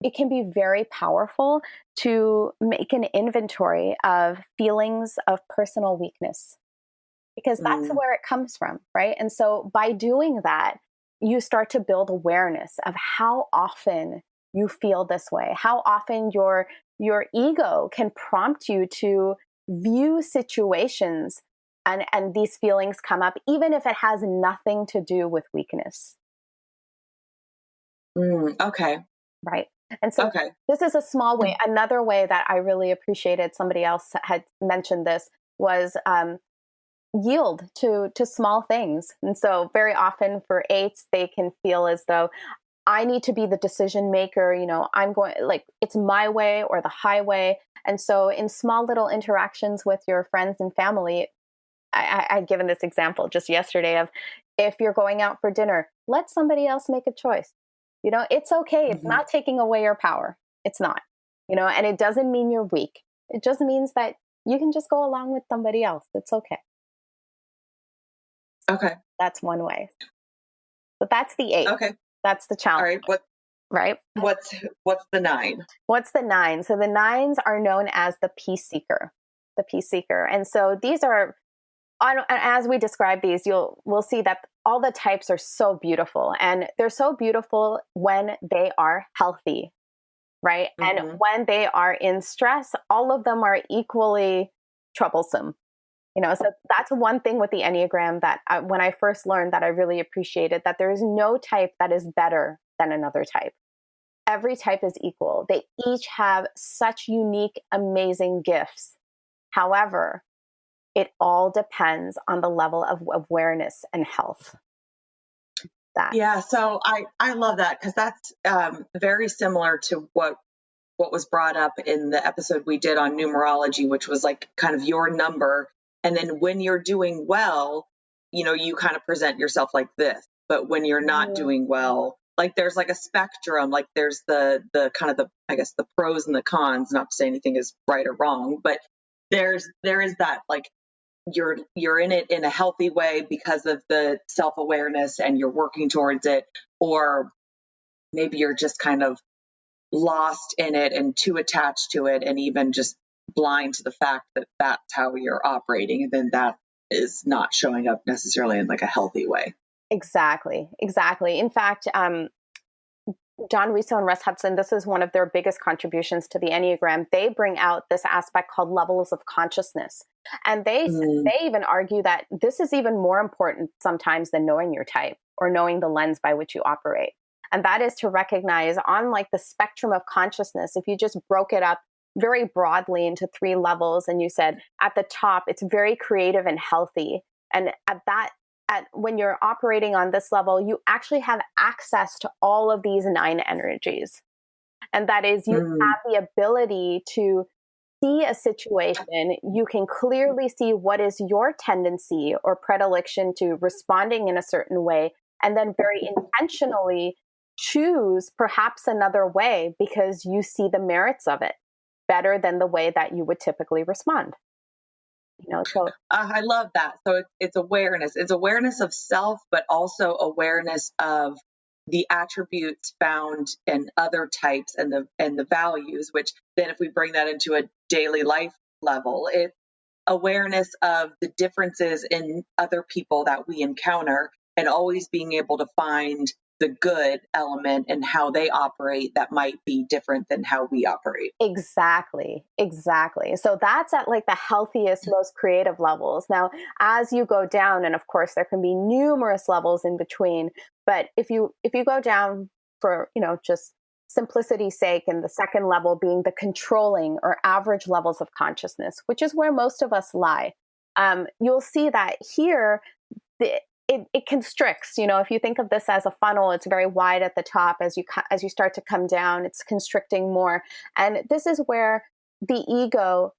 it can be very powerful to make an inventory of feelings of personal weakness, because that's where it comes from, right? And so by doing that, you start to build awareness of how often you feel this way, how often your ego can prompt you to view situations and these feelings come up, even if it has nothing to do with weakness. Okay. Right. And so this is a small way. Another way that I really appreciated, somebody else had mentioned this, was yield to small things. And so very often for eights, they can feel as though I need to be the decision maker. I'm going, like, it's my way or the highway. And so in small little interactions with your friends and family, I'd given this example just yesterday of, if you're going out for dinner, let somebody else make a choice. It's okay. It's not taking away your power. It's not, and it doesn't mean you're weak. It just means that you can just go along with somebody else. It's okay. Okay. That's one way. But that's the 8. Okay. That's the challenge. All right. Right? What's the 9? What's the 9? So the 9s are known as the peace seeker. The peace seeker. And so these are, as we describe these, we'll see that all the types are so beautiful, and they're so beautiful when they are healthy, right? And when they are in stress, all of them are equally troublesome. So that's one thing with the Enneagram that when I first learned, that I really appreciated, that there is no type that is better than another type. Every type is equal. They each have such unique, amazing gifts. However, it all depends on the level of awareness and health. Yeah, so I love that, because that's very similar to what was brought up in the episode we did on numerology, which was like kind of your number. And then when you're doing well, you kind of present yourself like this. But when you're not doing well, like, there's like a spectrum, like there's the kind of the, I guess, the pros and the cons, not to say anything is right or wrong, but there is that, like, you're in it in a healthy way because of the self-awareness and you're working towards it, or maybe you're just kind of lost in it and too attached to it and even just blind to the fact that that's how you're operating, and then that is not showing up necessarily in like a healthy way. Exactly. In fact, John Riso and Russ Hudson, this is one of their biggest contributions to the Enneagram. They bring out this aspect called levels of consciousness. And they even argue that this is even more important sometimes than knowing your type or knowing the lens by which you operate. And that is to recognize on like the spectrum of consciousness, if you just broke it up very broadly into 3 levels and you said at the top, it's very creative and healthy. And when you're operating on this level, you actually have access to all of these 9 energies. And that is, you have the ability to see a situation, you can clearly see what is your tendency or predilection to responding in a certain way, and then very intentionally choose perhaps another way because you see the merits of it better than the way that you would typically respond. So I love that. So it's awareness. It's awareness of self, but also awareness of the attributes found in other types and the values, which then if we bring that into a daily life level, it's awareness of the differences in other people that we encounter and always being able to find the good element and how they operate that might be different than how we operate. Exactly. So that's at like the healthiest, most creative levels. Now, as you go down, and of course there can be numerous levels in between, but if you go down for, just simplicity's sake, and the second level being the controlling or average levels of consciousness, which is where most of us lie, you'll see that here, it constricts. If you think of this as a funnel, it's very wide at the top. As you start to come down, it's constricting more. And this is where the ego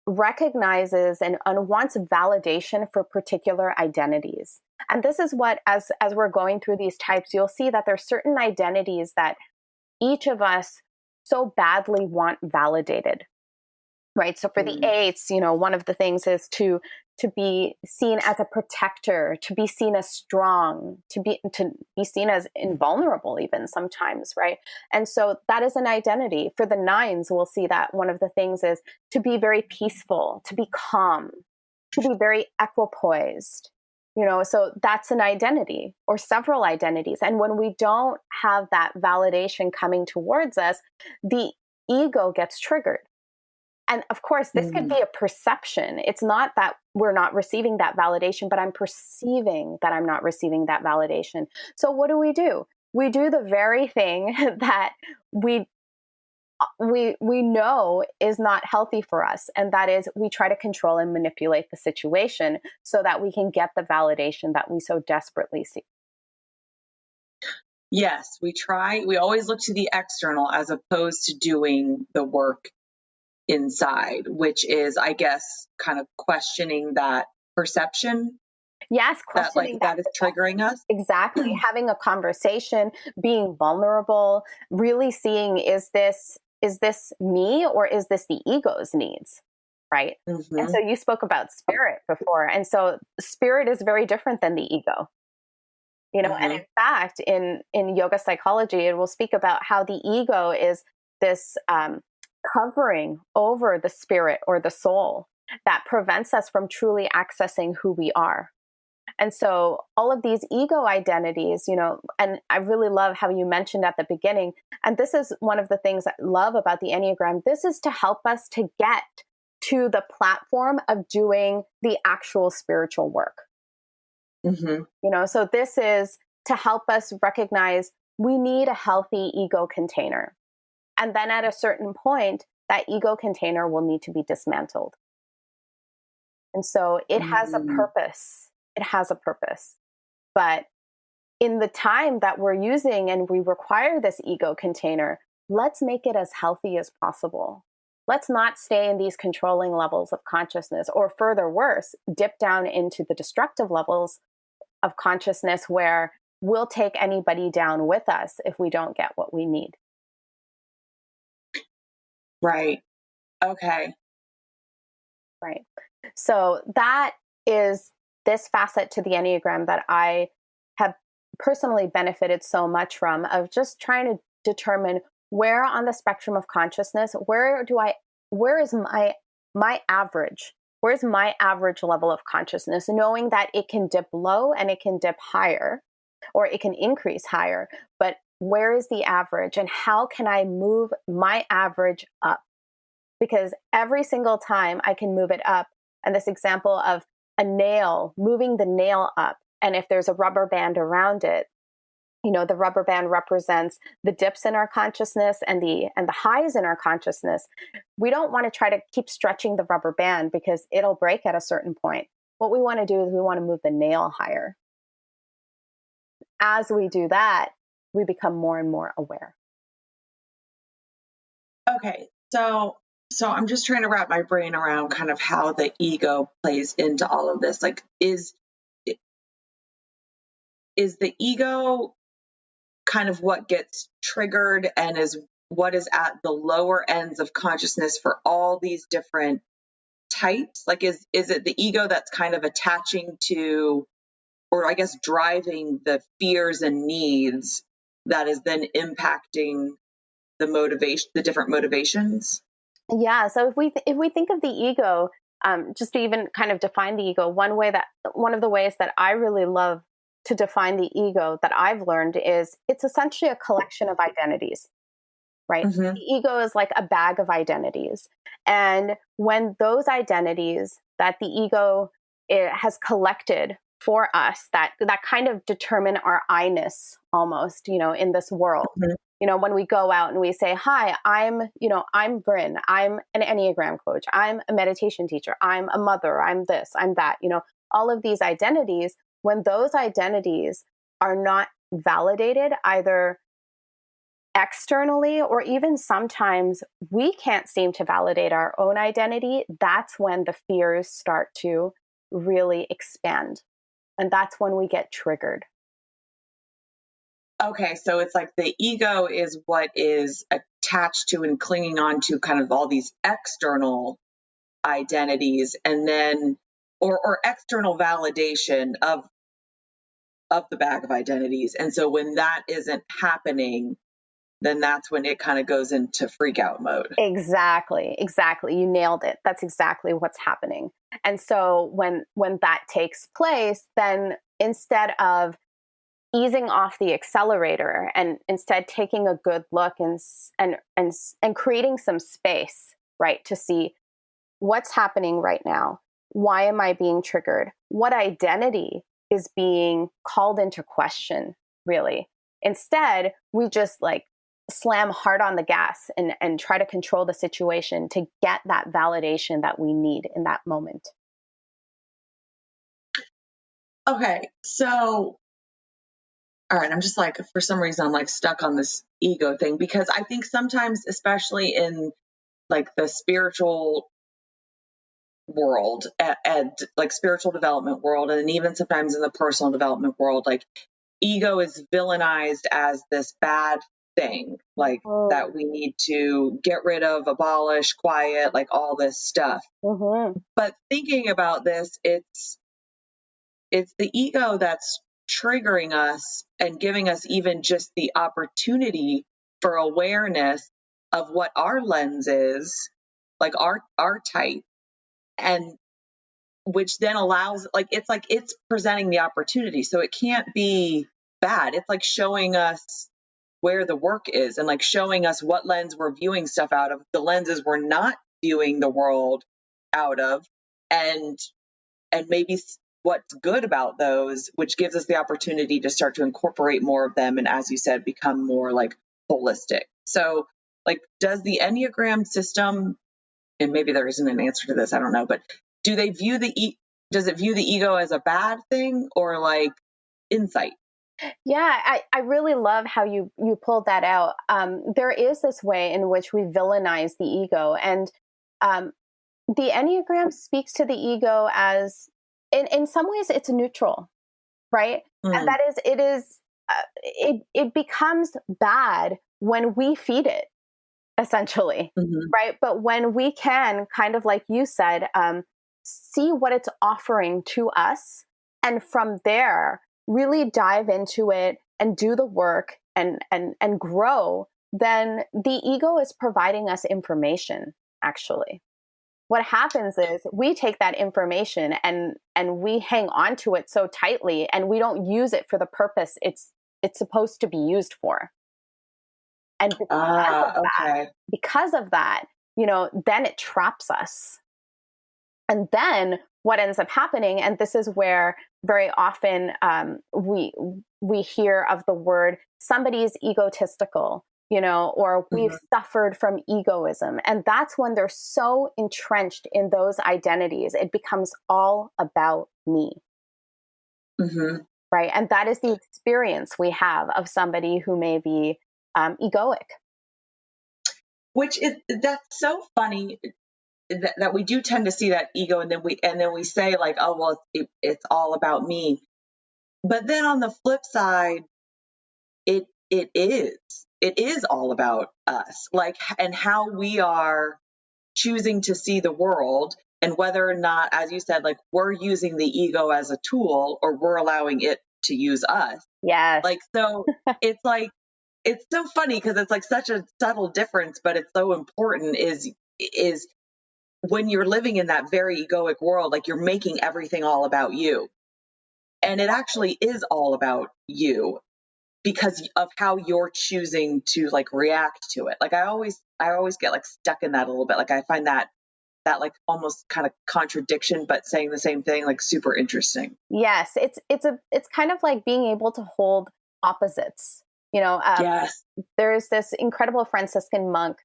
recognizes and wants validation for particular identities. And this is what, as we're going through these types, you'll see that there's certain identities that each of us so badly want validated. Right. So for the 8s, one of the things is to be seen as a protector, to be seen as strong, to be seen as invulnerable even sometimes. Right. And so that is an identity. For the 9s, we'll see that one of the things is to be very peaceful, to be calm, to be very equipoised. So that's an identity or several identities. And when we don't have that validation coming towards us, the ego gets triggered. And of course, this could be a perception. It's not that we're not receiving that validation, but I'm perceiving that I'm not receiving that validation. So what do? We do the very thing that we know is not healthy for us. And that is, we try to control and manipulate the situation so that we can get the validation that we so desperately seek. Yes, we always look to the external as opposed to doing the work inside, which is, I guess, kind of questioning that perception. Yes, questioning that is triggering us. Exactly. Having a conversation, being vulnerable, really seeing, is this me or is this the ego's needs? Right. Mm-hmm. And so you spoke about spirit before. And so spirit is very different than the ego. Mm-hmm. And in fact, in yoga psychology, it will speak about how the ego is this covering over the spirit or the soul that prevents us from truly accessing who we are. And so all of these ego identities, and I really love how you mentioned at the beginning, and this is one of the things I love about the Enneagram, this is to help us to get to the platform of doing the actual spiritual work. Mm-hmm. So this is to help us recognize we need a healthy ego container. And then at a certain point, that ego container will need to be dismantled. And so it has a purpose. It has a purpose. But in the time that we're using and we require this ego container, let's make it as healthy as possible. Let's not stay in these controlling levels of consciousness, or further worse, dip down into the destructive levels of consciousness where we'll take anybody down with us if we don't get what we need. Right. Okay. Right. So that is this facet to the Enneagram that I have personally benefited so much from, of just trying to determine where on the spectrum of consciousness, where is my average? Where's my average level of consciousness? Knowing that it can dip low and it can dip higher, or it can increase higher, but where is the average and how can I move my average up? Because every single time I can move it up, and this example of a nail, moving the nail up, and if there's a rubber band around it, The rubber band represents the dips in our consciousness and the highs in our consciousness. We don't want to try to keep stretching the rubber band because it'll break at a certain point. What we want to do is we want to move the nail higher. As we do that, we become more and more aware. Okay, so I'm just trying to wrap my brain around kind of how the ego plays into all of this. Like, is the ego kind of what gets triggered and is what is at the lower ends of consciousness for all these different types? Like, is it the ego that's kind of attaching to, or I guess driving the fears and needs that is then impacting the different motivations? Yeah. So if we think of the ego, just to even kind of define the ego, one of the ways that I really love to define the ego that I've learned is it's essentially a collection of identities, right? Mm-hmm. The ego is like a bag of identities. And when those identities that the ego has collected for us, that kind of determine our I-ness almost, in this world. Mm-hmm. When we go out and we say, hi, I'm Vrin, I'm an Enneagram coach, I'm a meditation teacher, I'm a mother, I'm this, I'm that, all of these identities, when those identities are not validated either externally, or even sometimes we can't seem to validate our own identity, that's when the fears start to really expand. And that's when we get triggered. Okay, so it's like the ego is what is attached to and clinging on to kind of all these external identities, and then or external validation of the bag of identities. And so when that isn't happening, then that's when it kind of goes into freak out mode. Exactly. You nailed it. That's exactly what's happening. And so when that takes place, then instead of easing off the accelerator and instead taking a good look and creating some space, right, to see what's happening right now. Why am I being triggered? What identity is being called into question, really? Instead, we just slam hard on the gas and try to control the situation to get that validation that we need in that moment. Okay, so all right, I'm just for some reason, I'm stuck on this ego thing, because I think sometimes, especially in the spiritual world and spiritual development world, and even sometimes in the personal development world, ego is villainized as this bad thing, that we need to get rid of, abolish, quiet, all this stuff. Mm-hmm. But thinking about this, it's the ego that's triggering us and giving us even just the opportunity for awareness of what our lens is, our type, and which then allows, it's presenting the opportunity. So it can't be bad. It's showing us where the work is, and showing us what lens we're viewing stuff out of, the lenses we're not viewing the world out of, and maybe what's good about those, which gives us the opportunity to start to incorporate more of them, and as you said, become more holistic. So does the Enneagram system, and maybe there isn't an answer to this, I don't know, but do they view does it view the ego as a bad thing, or insight? Yeah, I really love how you pulled that out. There is this way in which we villainize the ego, and the Enneagram speaks to the ego as, in some ways, it's neutral, right? And that is, it becomes bad when we feed it, essentially, right? But when we can, kind of like you said, see what it's offering to us, and from there really dive into it and do the work and grow, then the ego is providing us information. Actually, what happens is we take that information and we hang on to it so tightly, and we don't use it for the purpose it's supposed to be used for. And because of that, then it traps us. And then what ends up happening, and this is where very often we hear of the word somebody's egotistical, or we've suffered from egoism. And that's when they're so entrenched in those identities, it becomes all about me. Right. And that is the experience we have of somebody who may be egoic. Which that's so funny that we do tend to see that ego, and then we say like, oh, well, it's all about me. But then on the flip side, it is all about us, like, and how we are choosing to see the world, and whether or not, as you said, like, we're using the ego as a tool or we're allowing it to use us. Yes. Like, so it's like, it's so funny because it's like such a subtle difference, but it's so important is when you're living in that very egoic world, like, you're making everything all about you. And it actually is all about you because of how you're choosing to like react to it. Like, I always get like stuck in that a little bit. Like, I find that like almost kind of contradiction, but saying the same thing, like, super interesting. Yes. It's kind of like being able to hold opposites. Yes. There's this incredible Franciscan monk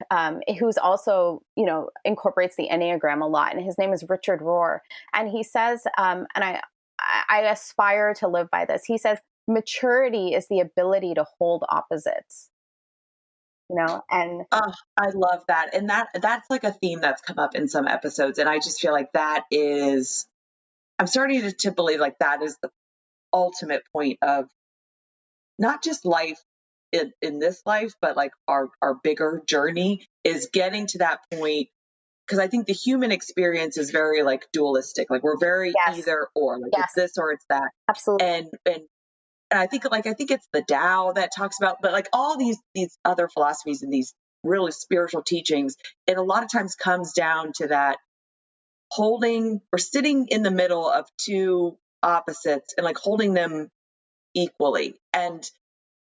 who's also, incorporates the Enneagram a lot. And his name is Richard Rohr. And he says, and I aspire to live by this. He says, maturity is the ability to hold opposites. And I love that. And that's like a theme that's come up in some episodes. And I just feel like I'm starting to believe like that is the ultimate point of not just life in this life, but like our bigger journey is getting to that point. Because I think the human experience is very like dualistic. Like, we're very yes. either or, like, Yes. it's this or it's that. Absolutely. And I think it's the Tao that talks about, but like all these other philosophies and these really spiritual teachings, it a lot of times comes down to that holding or sitting in the middle of two opposites and like holding them equally. And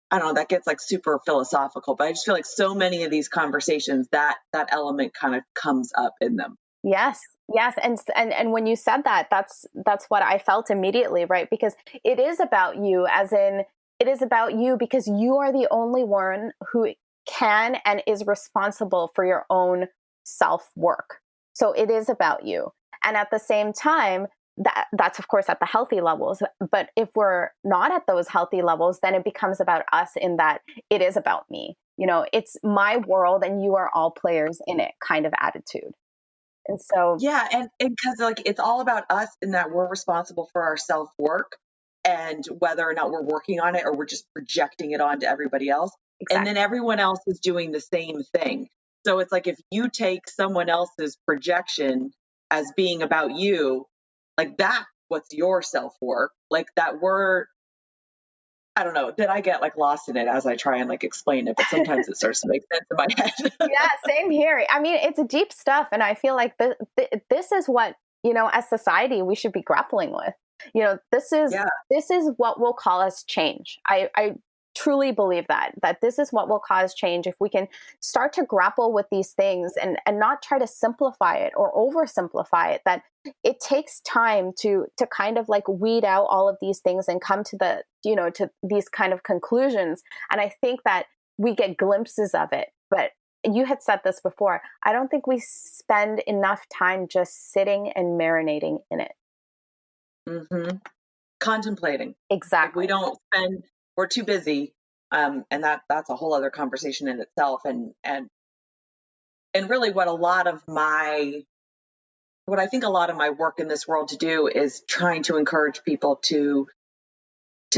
I don't know, that gets like super philosophical, but I just feel like so many of these conversations, that element kind of comes up in them. Yes. Yes. And when you said that, that's what I felt immediately, right? Because it is about you, as in it is about you because you are the only one who can and is responsible for your own self-work. So it is about you. And at the same time, that's of course at the healthy levels. But if we're not at those healthy levels, then it becomes about us in that it is about me. It's my world and you are all players in it kind of attitude. And so, yeah, and because like it's all about us in that we're responsible for our self work and whether or not we're working on it or we're just projecting it onto everybody else. exactly. And then everyone else is doing the same thing. So it's like if you take someone else's projection as being about you, like that, what's your self work? Like that I don't know, that I get like lost in it as I try and like explain it, but sometimes it starts to make sense in my head. Yeah, same here. I mean, it's deep stuff. And I feel like this is what, as society, we should be grappling with. This is what will cause change. I truly believe that this is what will cause change if we can start to grapple with these things and not try to simplify it or oversimplify it. That it takes time to kind of like weed out all of these things and come to to these kind of conclusions. And I think that we get glimpses of it, but you had said this before. I don't think we spend enough time just sitting and marinating in it. Mm-hmm. Contemplating. Exactly. Like we're too busy. And that's a whole other conversation in itself. And really what I think a lot of my work in this world to do is trying to encourage people to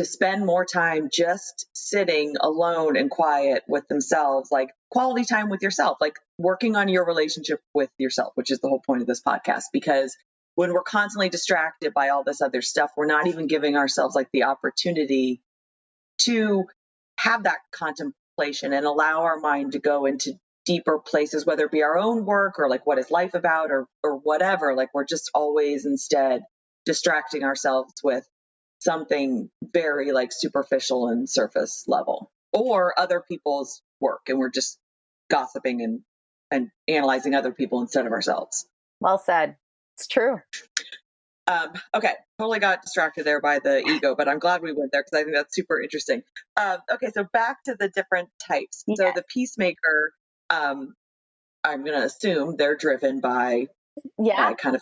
spend more time just sitting alone and quiet with themselves, like quality time with yourself, like working on your relationship with yourself, which is the whole point of this podcast. Because when we're constantly distracted by all this other stuff, we're not even giving ourselves like the opportunity to have that contemplation and allow our mind to go into deeper places, whether it be our own work or like what is life about or whatever. Like we're just always instead distracting ourselves with something very like superficial and surface level or other people's work, and we're just gossiping and analyzing other people instead of ourselves. Well said. It's true. Okay, totally got distracted there by the ego, but I'm glad we went there because I think that's super interesting. Okay, so back to the different types. So Yes. the peacemaker, um, I'm going to assume they're driven Yeah. by kind of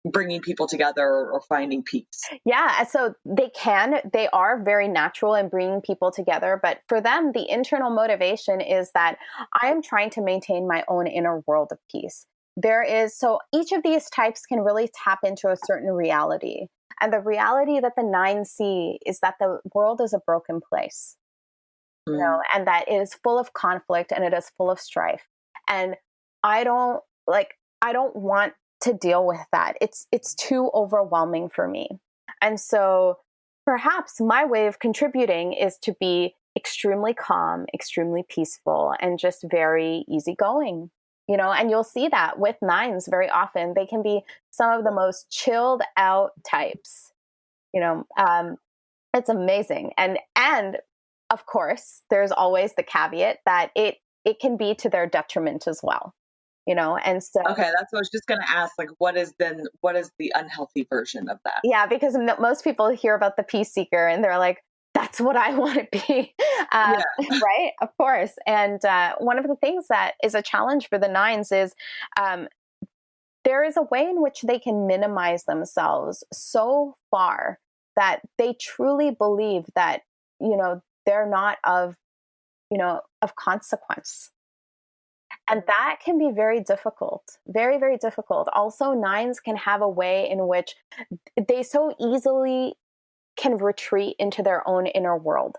bringing people together or finding peace. Yeah. So they are very natural in bringing people together. But for them, the internal motivation is that I am trying to maintain my own inner world of peace. So each of these types can really tap into a certain reality. And the reality that the nine see is that the world is a broken place, Mm. and that it is full of conflict and it is full of strife. And I don't I don't want to deal with that. It's too overwhelming for me. And so perhaps my way of contributing is to be extremely calm, extremely peaceful, and just very easygoing. And you'll see that with nines very often. They can be some of the most chilled out types. You know, it's amazing. And of course, there's always the caveat that it can be to their detriment as well. And so Okay, that's what I was just going to ask. Like, what is the unhealthy version of that? yeah, because most people hear about the peace seeker and they're like, that's what I want to be. Yeah. Right, of course. And one of the things that is a challenge for the nines is um, there is a way in which they can minimize themselves so far that they truly believe that they're not of consequence. And that can be very difficult, very, very difficult. Also, nines can have a way in which they so easily can retreat into their own inner world.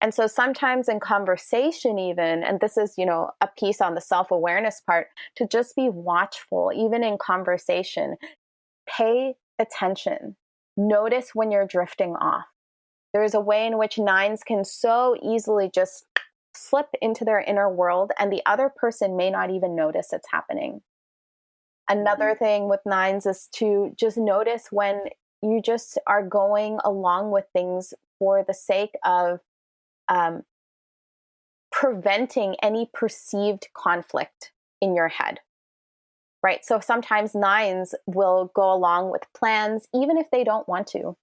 And so sometimes in conversation, even, and this is, a piece on the self-awareness part, to just be watchful, even in conversation, pay attention, notice when you're drifting off. There is a way in which nines can so easily just slip into their inner world, and the other person may not even notice it's happening. Another thing with nines is to just notice when you just are going along with things for the sake of preventing any perceived conflict in your head. Right? So sometimes nines will go along with plans, even if they don't want to.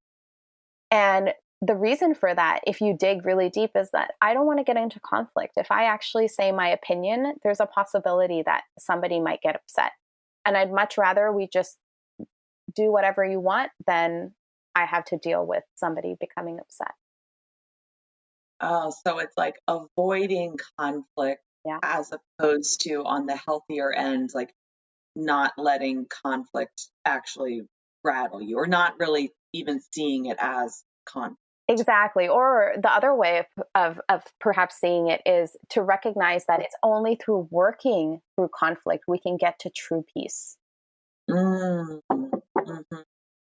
And the reason for that, if you dig really deep, is that I don't want to get into conflict. If I actually say my opinion, there's a possibility that somebody might get upset. And I'd much rather we just do whatever you want than I have to deal with somebody becoming upset. Oh, so it's like avoiding conflict Yeah. as opposed to on the healthier end, like not letting conflict actually rattle you or not really even seeing it as conflict. Exactly. Or the other way of perhaps seeing it is to recognize that it's only through working through conflict we can get to true peace. Mm-hmm.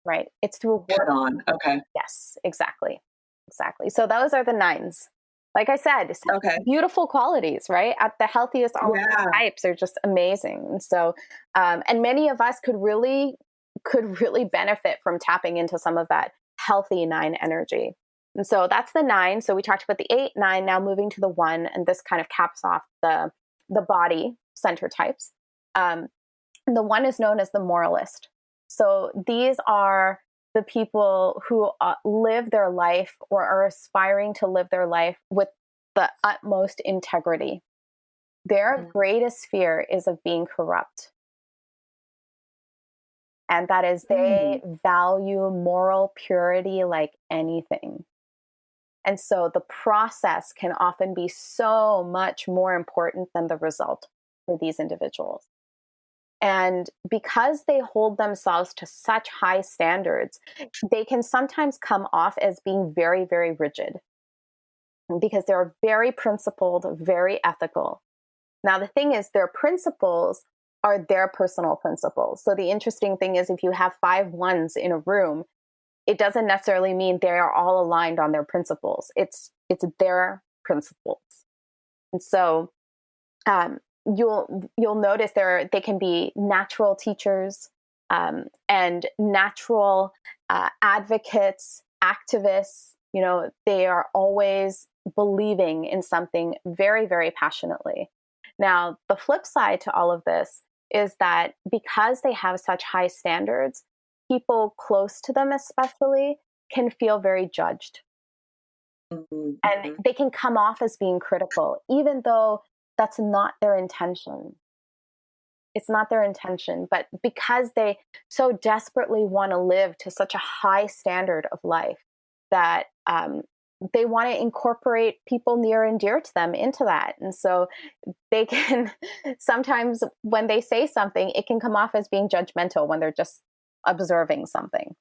Right. It's through Head work. on. Okay. Yes, exactly. Exactly. So those are the nines. Like I said, Okay. beautiful qualities, right? At the healthiest, all of Yeah. the types are just amazing. And so, and many of us could really benefit from tapping into some of that healthy nine energy. And so that's the nine. So we talked about the 8, 9, now moving to the 1, and this kind of caps off the body center types. And the 1 is known as the moralist. So these are the people who live their life or are aspiring to live their life with the utmost integrity. Their greatest fear is of being corrupt. And that is, they value moral purity like anything. And so the process can often be so much more important than the result for these individuals. And because they hold themselves to such high standards, they can sometimes come off as being very, very rigid because they're very principled, very ethical. Now, the thing is, their principles are their personal principles. So the interesting thing is, if you have 5 ones in a room, it doesn't necessarily mean they are all aligned on their principles. It's their principles. And so you'll notice they can be natural teachers and natural advocates, activists. They are always believing in something very, very passionately. Now, the flip side to all of this is that because they have such high standards, people close to them especially can feel very judged. And they can come off as being critical, even though that's not their intention. It's not their intention, but because they so desperately want to live to such a high standard of life that they want to incorporate people near and dear to them into that. And so they can sometimes, when they say something, it can come off as being judgmental when they're just observing something.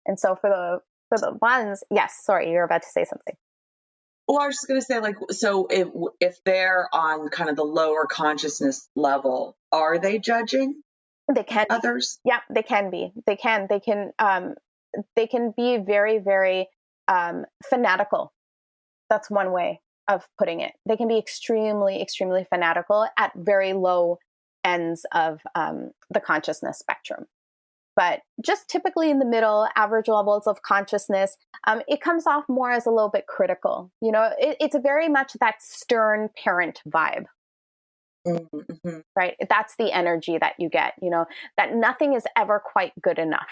And so for the ones, yes, sorry, you're about to say something. Well, I was just going to say, like, so if they're on kind of the lower consciousness level, are they judging They can others? Yeah, they can be. They can be very, very fanatical. That's one way of putting it. They can be extremely, extremely fanatical at very low ends of the consciousness spectrum. But just typically in the middle, average levels of consciousness, it comes off more as a little bit critical. You know, it's very much that stern parent vibe. Mm-hmm. Right? That's the energy that you get, you know, that nothing is ever quite good enough.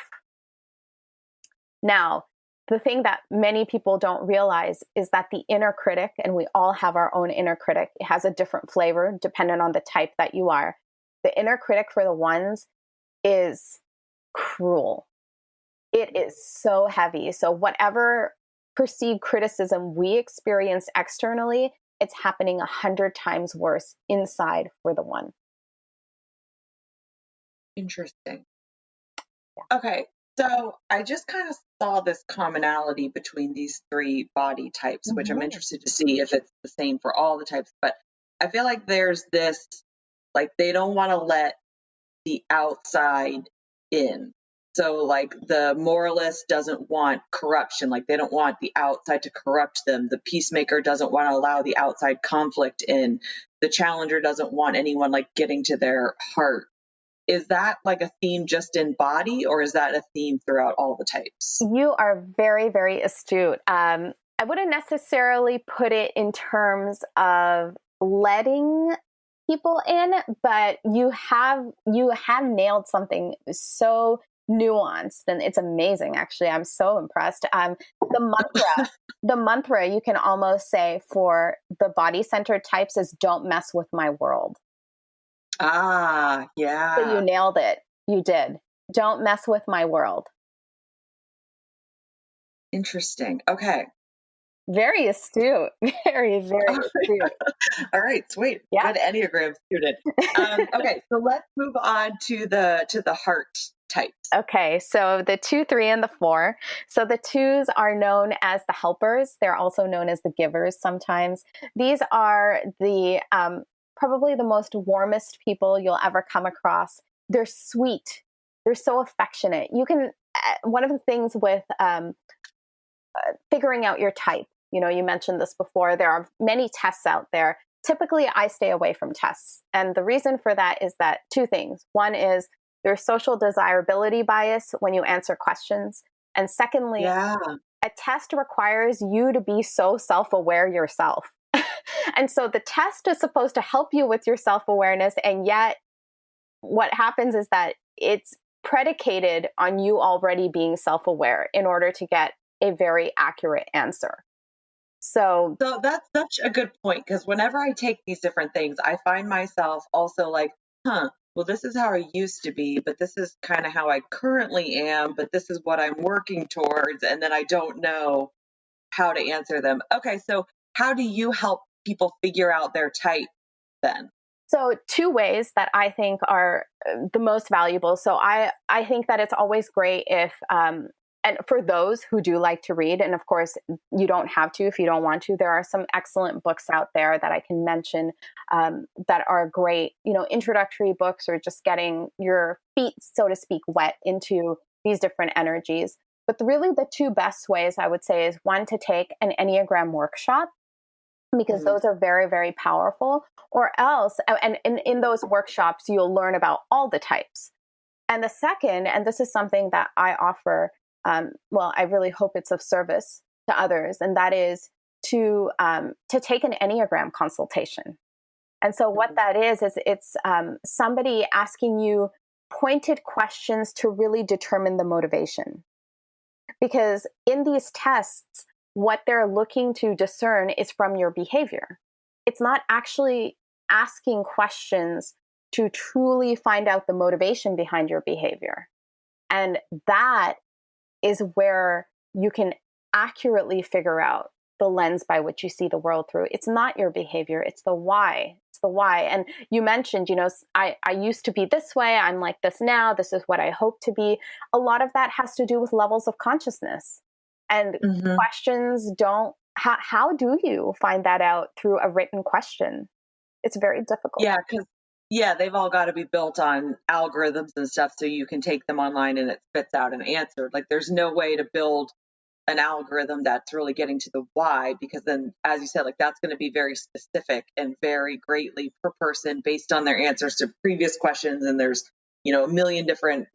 Now, the thing that many people don't realize is that the inner critic, and we all have our own inner critic, it has a different flavor depending on the type that you are. The inner critic for the ones is cruel. It is so heavy. So whatever perceived criticism we experience externally, it's happening 100 times worse inside for the one. Interesting. Yeah. Okay. So I just kind of saw this commonality between these three body types, which I'm interested to see if it's the same for all the types. But I feel like there's this, like, they don't want to let the outside in. So, like, the moralist doesn't want corruption. Like, they don't want the outside to corrupt them. The peacemaker doesn't want to allow the outside conflict in. The challenger doesn't want anyone, like, getting to their heart. Is that like a theme just in body, or is that a theme throughout all the types? You are very, very astute. I wouldn't necessarily put it in terms of letting people in, but you have nailed something so nuanced, and it's amazing. Actually, I'm so impressed. The mantra you can almost say for the body centered types is "Don't mess with my world." Ah, yeah. So you nailed it. You did. Don't mess with my world. Interesting. Okay. Very astute. Very, very astute. All right, sweet. Yeah. Good Enneagram student. Okay, so let's move on to the heart types. Okay, so the 2, 3, and the 4. So the 2s are known as the helpers. They're also known as the givers sometimes. These are the probably the most warmest people you'll ever come across. They're sweet. They're so affectionate. You can, one of the things with figuring out your type, you know, you mentioned this before, there are many tests out there. Typically, I stay away from tests. And the reason for that is that 2 things. One is there's social desirability bias when you answer questions. And secondly, a test requires you to be so self-aware yourself. And so the test is supposed to help you with your self-awareness. And yet what happens is that it's predicated on you already being self-aware in order to get a very accurate answer. So that's such a good point, because whenever I take these different things, I find myself also like, well, this is how I used to be, but this is kind of how I currently am, but this is what I'm working towards. And then I don't know how to answer them. Okay, so how do you help people figure out their type then? So 2 ways that I think are the most valuable. So I think that it's always great if, and for those who do like to read, and of course you don't have to if you don't want to, there are some excellent books out there that I can mention that are great, you know, introductory books, or just getting your feet, so to speak, wet into these different energies. But really the 2 best ways I would say is, one, to take an Enneagram workshop, because those are very, very powerful, or else, and in those workshops, you'll learn about all the types. And the second, and this is something that I offer, well, I really hope it's of service to others, and that is to take an Enneagram consultation. And so what that is it's somebody asking you pointed questions to really determine the motivation. Because in these tests, what they're looking to discern is from your behavior. It's not actually asking questions to truly find out the motivation behind your behavior. And that is where you can accurately figure out the lens by which you see the world through. It's not your behavior, it's the why. It's the why. And you mentioned, I used to be this way, I'm like this now, this is what I hope to be. A lot of that has to do with levels of consciousness. And questions don't, how do you find that out through a written question? It's very difficult. Yeah, because they've all got to be built on algorithms and stuff so you can take them online and it spits out an answer. Like there's no way to build an algorithm that's really getting to the why, because then, as you said, like that's going to be very specific and very greatly per person based on their answers to previous questions. And there's, a million different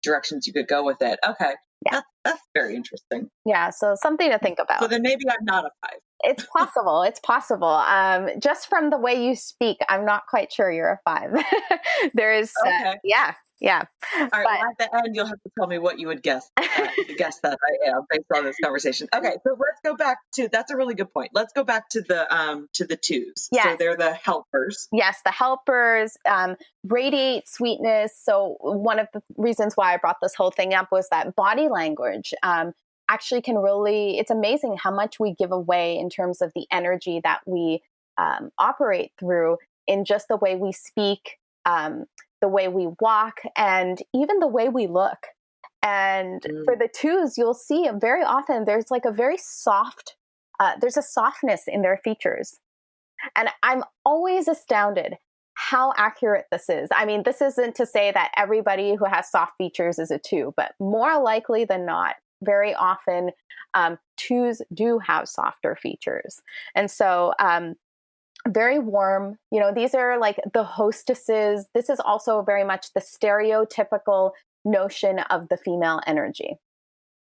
directions you could go with it. Okay. Yeah. That's very interesting. Yeah. So something to think about. So then maybe I'm not a 5. It's possible. It's possible. Just from the way you speak, I'm not quite sure you're a 5. There is, okay. Yeah. All right. Well, at the end, you'll have to tell me what you would guess. Guess that I am based on this conversation. Okay, so let's go back to. That's a really good point. Let's go back to the 2s. Yes. So they're the helpers. Yes, the helpers radiate sweetness. So one of the reasons why I brought this whole thing up was that body language actually can really. It's amazing how much we give away in terms of the energy that we operate through in just the way we speak. The way we walk, and even the way we look. And for the 2s, you'll see very often there's like a very soft, there's a softness in their features. And I'm always astounded how accurate this is. I mean, this isn't to say that everybody who has soft features is a 2, but more likely than not, very often 2s do have softer features. And so, very warm, these are like the hostesses. This is also very much the stereotypical notion of the female energy.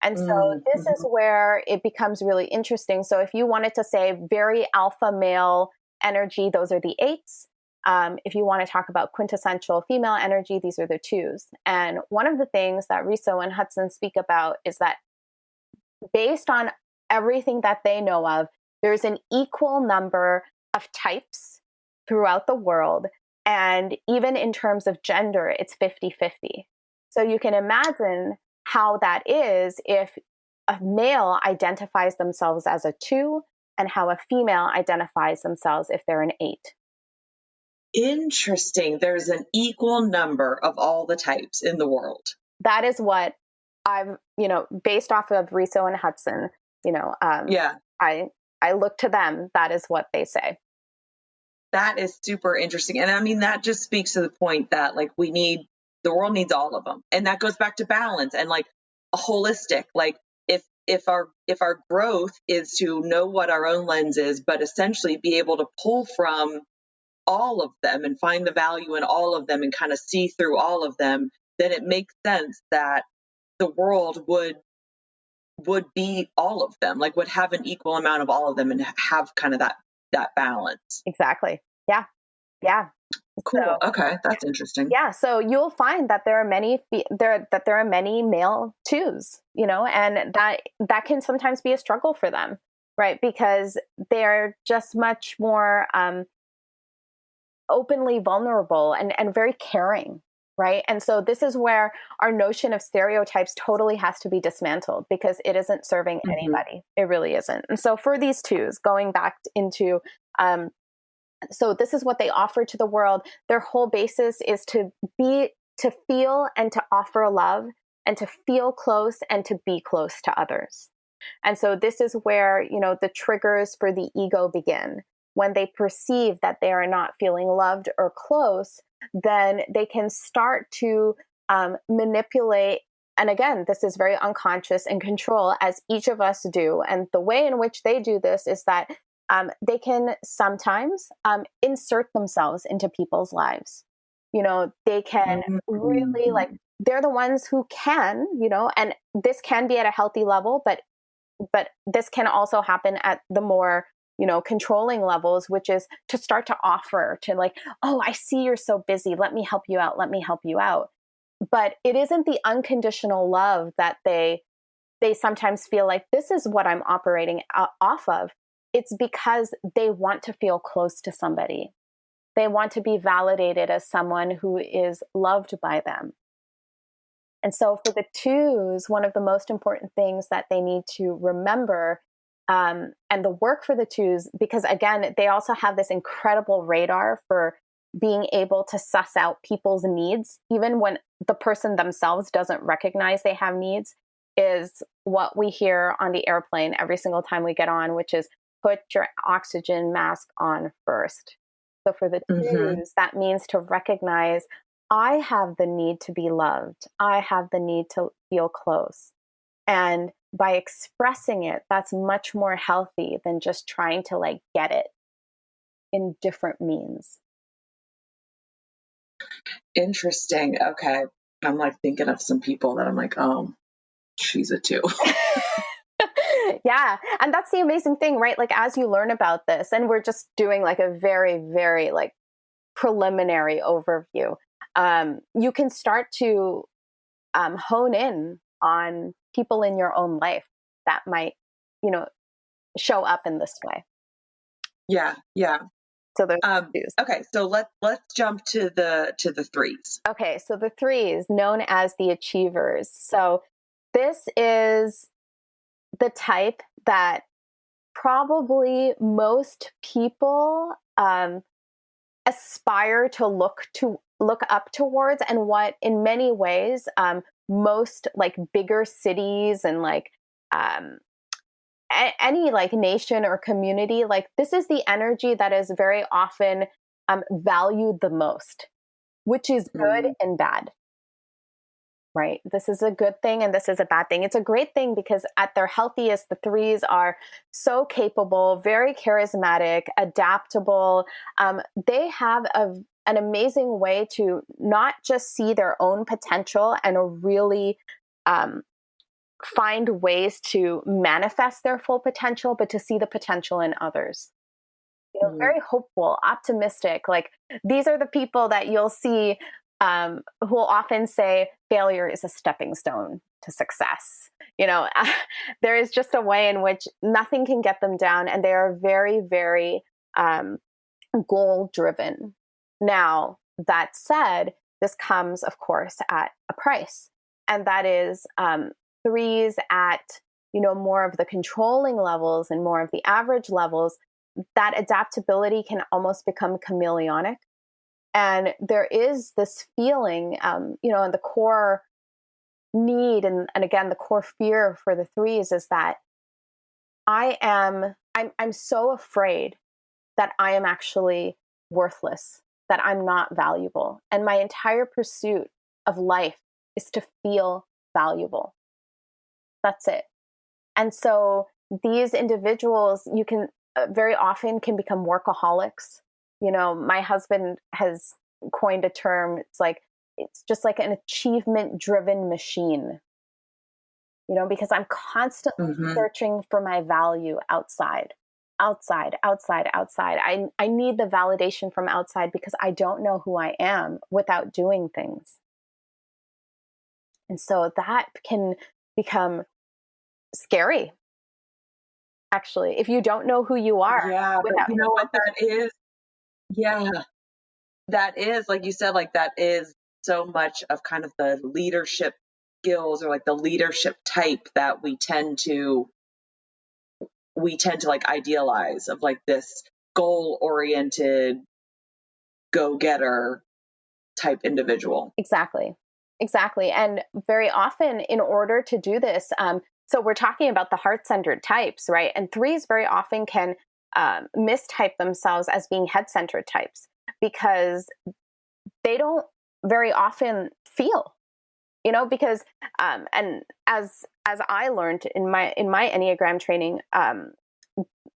And so this is where it becomes really interesting. So if you wanted to say very alpha male energy, those are the 8s. If you want to talk about quintessential female energy, these are the 2s. And one of the things that Riso and Hudson speak about is that based on everything that they know of, there's an equal number of types throughout the world. And even in terms of gender, it's 50-50. So you can imagine how that is if a male identifies themselves as a 2 and how a female identifies themselves if they're an 8. Interesting. There's an equal number of all the types in the world. That is what I've, based off of Riso and Hudson, I look to them. That is what they say. That is super interesting. And I mean, that just speaks to the point that like the world needs all of them. And that goes back to balance and like a holistic, like if our growth is to know what our own lens is, but essentially be able to pull from all of them and find the value in all of them and kind of see through all of them, then it makes sense that the world would be all of them, like would have an equal amount of all of them and have kind of that balance. Exactly. Yeah. Yeah. Cool. So, okay. That's interesting. Yeah. So you'll find that there are many male 2s, and that can sometimes be a struggle for them, right? Because they're just much more openly vulnerable and very caring. Right. And so this is where our notion of stereotypes totally has to be dismantled because it isn't serving anybody. It really isn't. And so for these 2s, going back into, so this is what they offer to the world. Their whole basis is to feel and to offer love and to feel close and to be close to others. And so this is where, the triggers for the ego begin. When they perceive that they are not feeling loved or close, then they can start to manipulate. And again, this is very unconscious and control, as each of us do. And the way in which they do this is that they can sometimes insert themselves into people's lives. They can really they're the ones who can, and this can be at a healthy level, but this can also happen at the more controlling levels, which is to start to offer to like, oh, I see you're so busy. Let me help you out. Let me help you out. but it isn't the unconditional love that they sometimes feel like this is what I'm operating off of. It's because they want to feel close to somebody. They want to be validated as someone who is loved by them. And so for the twos, one of the most important things that they need to remember, and the work for the twos, because again, they also have this incredible radar for being able to suss out people's needs, even when the person themselves doesn't recognize they have needs, is what we hear on the airplane every single time we get on, which is put your oxygen mask on first. So for the twos, that means to recognize, I have the need to be loved. I have the need to feel close. And by expressing it, that's much more healthy than just trying to like get it in different means. Interesting. Okay. I'm like thinking of some people that I'm like, oh, she's a two. Yeah. And that's the amazing thing, right? Like as you learn about this, and we're just doing like a very, very like preliminary overview, you can start to hone in on people in your own life that might, show up in this way. Yeah. Yeah. So there's okay. So let's jump to the threes. Okay. So the threes, known as the achievers. So this is the type that probably most people aspire to look up towards, and what in many ways most like bigger cities and like any like nation or community, like this is the energy that is very often valued the most, which is good and bad. Right. This is a good thing and this is a bad thing. It's a great thing because at their healthiest, the threes are so capable, very charismatic, adaptable. They have an amazing way to not just see their own potential and really find ways to manifest their full potential, but to see the potential in others. Very hopeful, optimistic. Like these are the people that you'll see who will often say failure is a stepping stone to success. There is just a way in which nothing can get them down, and they are very, very goal driven. Now, that said, this comes, of course, at a price, and that is threes at more of the controlling levels and more of the average levels. That adaptability can almost become chameleonic. And there is this feeling, and the core need, and again, the core fear for the threes is that I'm so afraid that I am actually worthless, that I'm not valuable. And my entire pursuit of life is to feel valuable. That's it. And so these individuals, you can very often can become workaholics. My husband has coined a term. It's just like an achievement driven machine, because I'm constantly searching for my value outside. I need the validation from outside because I don't know who I am without doing things. And so that can become scary, actually, if you don't know who you are. Yeah, but you know what that is? Yeah, that is, like you said, like that is so much of kind of the leadership skills or like the leadership type that we tend to like idealize, of like this goal oriented go-getter type individual. Exactly. And very often in order to do this, so we're talking about the heart-centered types, right? And threes very often can mistype themselves as being head-centered types because they don't very often feel, because and as I learned in my Enneagram training,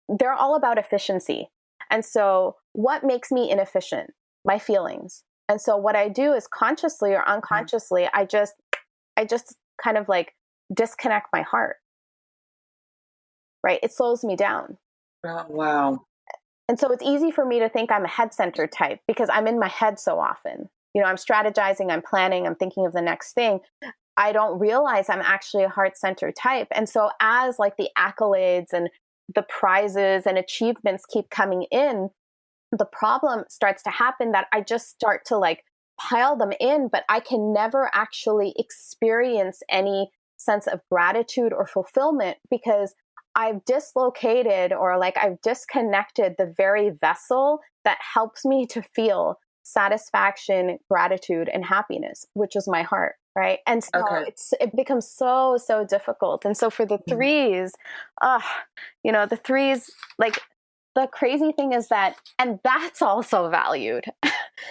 they're all about efficiency. And so what makes me inefficient? My feelings. And so what I do is consciously or unconsciously, I just kind of like disconnect my heart. Right? It slows me down. Oh, wow. And so it's easy for me to think I'm a head-centered type because I'm in my head so often. I'm strategizing, I'm planning, I'm thinking of the next thing, I don't realize I'm actually a heart-centered type. And so as like the accolades and the prizes and achievements keep coming in, the problem starts to happen that I just start to like pile them in, but I can never actually experience any sense of gratitude or fulfillment because I've dislocated or like I've disconnected the very vessel that helps me to feel satisfaction, gratitude, and happiness, which is my heart. Right. And so Okay. it becomes so, so difficult. And so for the threes, the threes, like the crazy thing is that, and that's also valued.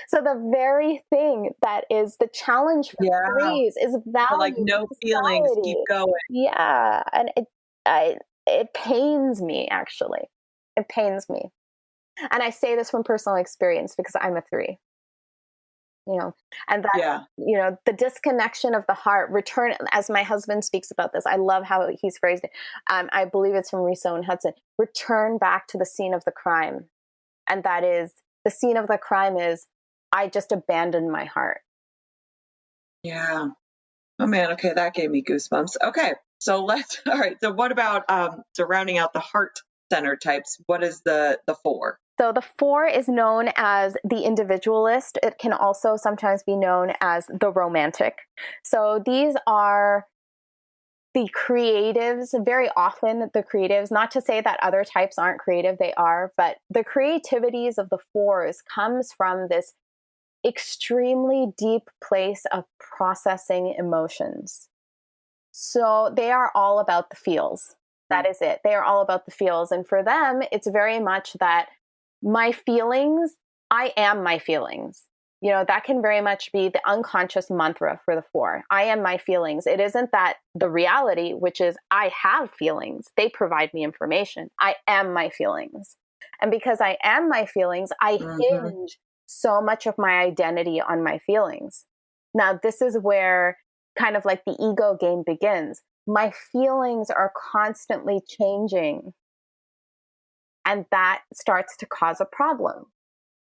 So the very thing that is the challenge for Yeah. threes is For like valued no in feelings, keep society. going. Yeah. And it pains me, actually. It pains me. And I say this from personal experience because I'm a three. And that, Yeah. the disconnection of the heart, return, as my husband speaks about this, I love how he's phrased it. I believe it's from Riso and Hudson, return back to the scene of the crime. And that is, the scene of the crime is, I just abandoned my heart. Yeah. Oh man. Okay. That gave me goosebumps. Okay. So all right. So what about, so rounding out the heart center types, what is the four? So the four is known as the individualist. It can also sometimes be known as the romantic. So these are the creatives, very often the creatives, not to say that other types aren't creative, they are, but the creativities of the fours comes from this extremely deep place of processing emotions. So they are all about the feels. That is it. They are all about the feels. And for them, it's very much that my feelings, I am my feelings. That can very much be the unconscious mantra for the four. I am my feelings. It isn't that the reality, which is I have feelings. They provide me information. I am my feelings. And because I am my feelings, I hinge so much of my identity on my feelings. Now, this is where kind of like the ego game begins. My feelings are constantly changing. And that starts to cause a problem.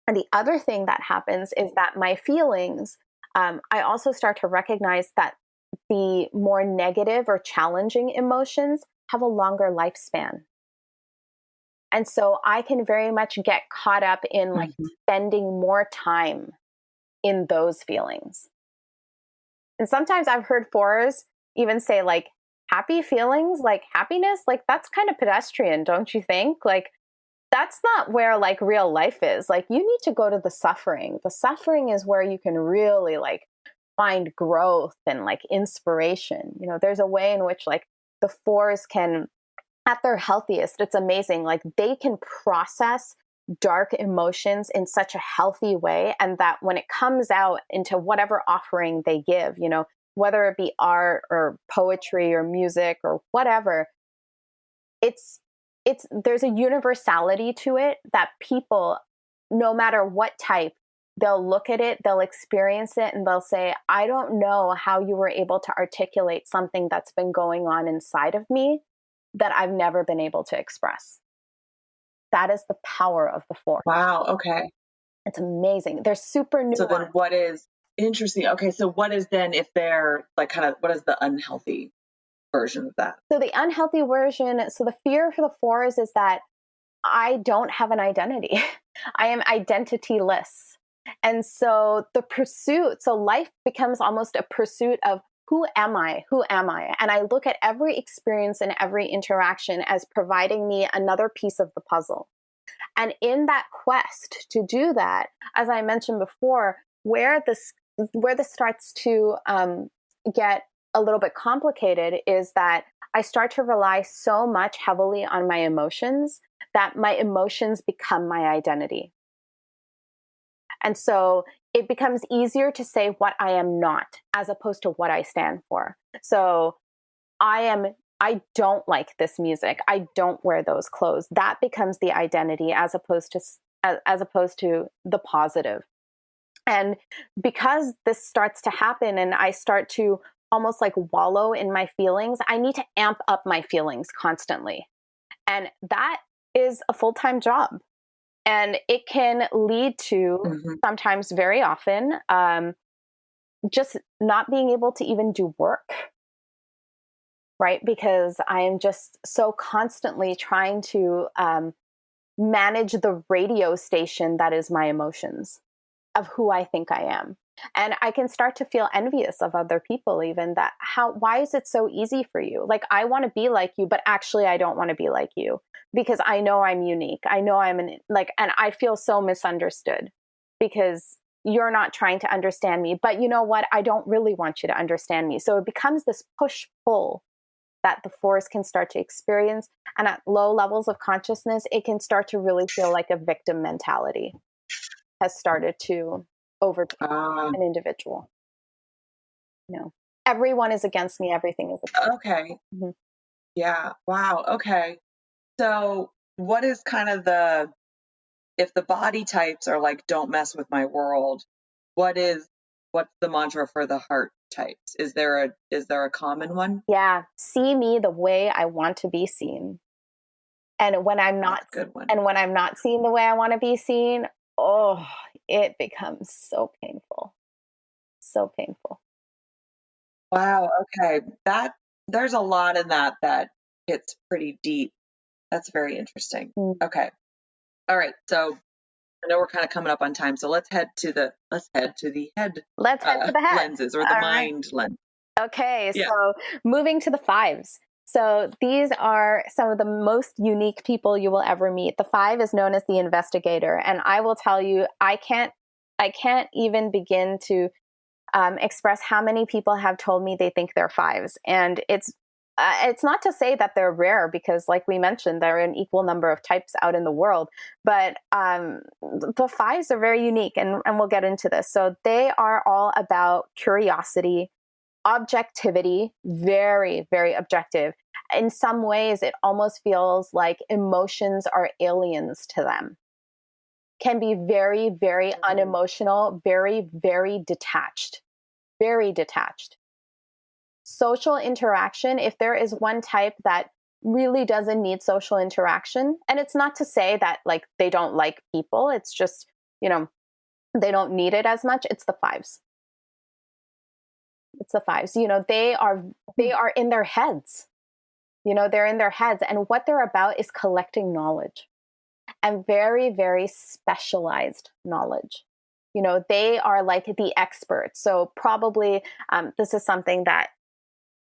And the other thing that happens is that my feelings, I also start to recognize that the more negative or challenging emotions have a longer lifespan. And so I can very much get caught up in like spending more time in those feelings. And sometimes I've heard fours even say like happy feelings, like happiness, like that's kind of pedestrian, don't you think? Like that's not where like real life is. Like you need to go to the suffering. The suffering is where you can really like find growth and like inspiration. There's a way in which like the fours can, at their healthiest, it's amazing. Like they can process dark emotions in such a healthy way. And that when it comes out into whatever offering they give, whether it be art or poetry or music or whatever, there's a universality to it that people, no matter what type, they'll look at it, they'll experience it, and they'll say, I don't know how you were able to articulate something that's been going on inside of me that I've never been able to express. That is the power of the four. Wow. Okay. It's amazing. They're super nuanced. So then what is interesting? Okay. So what is then if they're like kind of, what is the unhealthy version of that? So the unhealthy version, so the fear for the fours is that I don't have an identity. I am identityless. And so the pursuit, so life becomes almost a pursuit of who am I? Who am I? And I look at every experience and every interaction as providing me another piece of the puzzle. And in that quest to do that, as I mentioned before, where this starts to get a little bit complicated is that I start to rely so much heavily on my emotions that my emotions become my identity. And so it becomes easier to say what I am not as opposed to what I stand for. So I don't like this music. I don't wear those clothes. That becomes the identity as opposed to the positive. And because this starts to happen and I start to almost like wallow in my feelings, I need to amp up my feelings constantly. And that is a full-time job. And it can lead to, sometimes very often, just not being able to even do work, right? Because I am just so constantly trying to manage the radio station that is my emotions, of who I think I am. And I can start to feel envious of other people, even that why is it so easy for you? Like, I want to be like you, but actually I don't want to be like you because I know I'm unique. I know and I feel so misunderstood because you're not trying to understand me. But you know what? I don't really want you to understand me. So it becomes this push pull that the fours can start to experience. And at low levels of consciousness, it can start to really feel like a victim mentality has started to overtake an individual. Everyone is against me. Everything is against me. Okay. Mm-hmm. Yeah. Wow. Okay. So what is kind of if the body types are like, don't mess with my world, what's the mantra for the heart types? Is there a common one? Yeah. See me the way I want to be seen. And when I'm not, That's a good one. And when I'm not seen the way I want to be seen, it becomes so painful. So painful. Wow. Okay. There's a lot in that hits pretty deep. That's very interesting. Okay. All right. So I know we're kind of coming up on time, so let's head to the head lenses, or the mind lens. Okay. Yeah. So moving to the fives. So these are some of the most unique people you will ever meet. The 5 is known as the investigator. And I will tell you, I can't even begin to express how many people have told me they think they're 5s. And it's not to say that they're rare, because like we mentioned, there are an equal number of types out in the world. But the 5s are very unique, and we'll get into this. So they are all about curiosity, objectivity, very, very objective. In some ways, it almost feels like emotions are aliens to them. Can be very, very unemotional, very, very detached. Very detached. Social interaction, if there is one type that really doesn't need social interaction, and it's not to say that like they don't like people, it's just, they don't need it as much, it's the 5s. It's the 5s. They are in their heads. They're in their heads, and what they're about is collecting knowledge, and very, very specialized knowledge. They are like the experts. So probably this is something that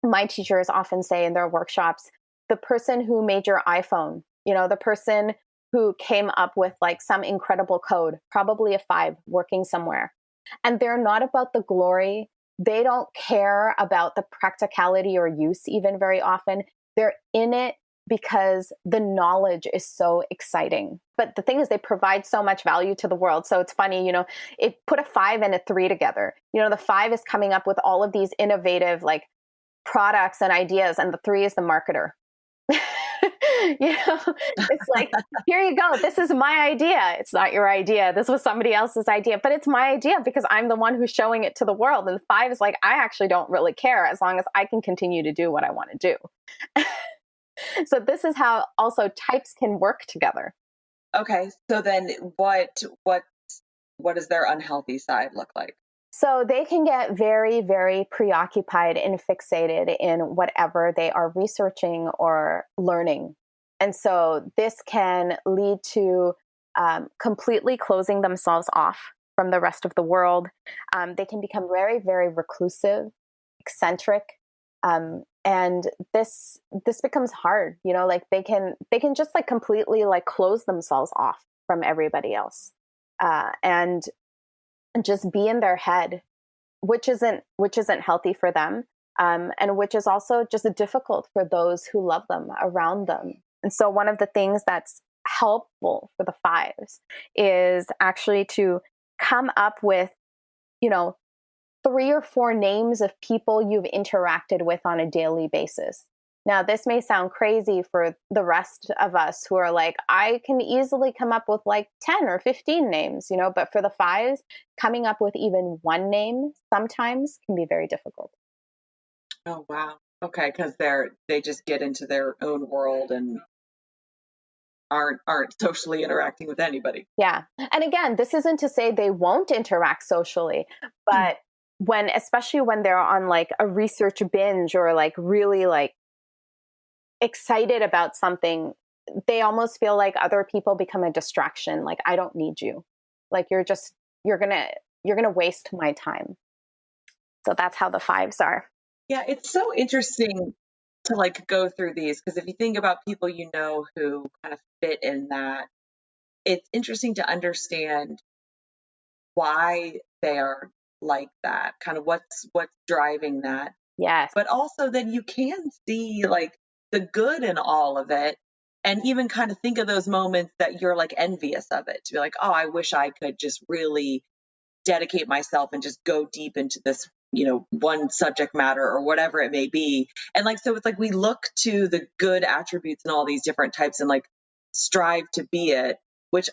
my teachers often say in their workshops: the person who made your iPhone, the person who came up with like some incredible code, probably a 5 working somewhere. And they're not about the glory. They don't care about the practicality or use even very often. They're in it because the knowledge is so exciting. But the thing is, they provide so much value to the world. So it's funny, it put a 5 and a 3 together. The 5 is coming up with all of these innovative like products and ideas, and the 3 is the marketer. It's like, here you go. This is my idea. It's not your idea. This was somebody else's idea, but it's my idea because I'm the one who's showing it to the world. And the 5 is like, I actually don't really care as long as I can continue to do what I want to do. So this is how also types can work together. Okay. So then what does their unhealthy side look like? So they can get very, very preoccupied and fixated in whatever they are researching or learning. And so this can lead to completely closing themselves off from the rest of the world. They can become very, very reclusive, eccentric. And this becomes hard, like they can just like completely like close themselves off from everybody else. And just be in their head, which isn't healthy for them, and which is also just difficult for those who love them around them. And so one of the things that's helpful for the 5s is actually to come up with 3 or 4 names of people you've interacted with on a daily basis. Now, this may sound crazy for the rest of us who are like, I can easily come up with like 10 or 15 names, but for the 5s, coming up with even 1 name sometimes can be very difficult. Oh, wow. Okay. Because they just get into their own world and aren't socially interacting with anybody. Yeah. And again, this isn't to say they won't interact socially, but especially when they're on like a research binge or like really like excited about something, they almost feel like other people become a distraction. Like, I don't need you. Like, you're going to waste my time. So that's how the fives are. Yeah, it's so interesting to like go through these, because if you think about people who kind of fit in that, it's interesting to understand why they are like that, kind of what's driving that. Yes. But also then you can see like the good in all of it, and even kind of think of those moments that you're like envious of it, to be like, oh, I wish I could just really dedicate myself and just go deep into this, one subject matter or whatever it may be. And like, so it's like we look to the good attributes in all these different types and like strive to be it, which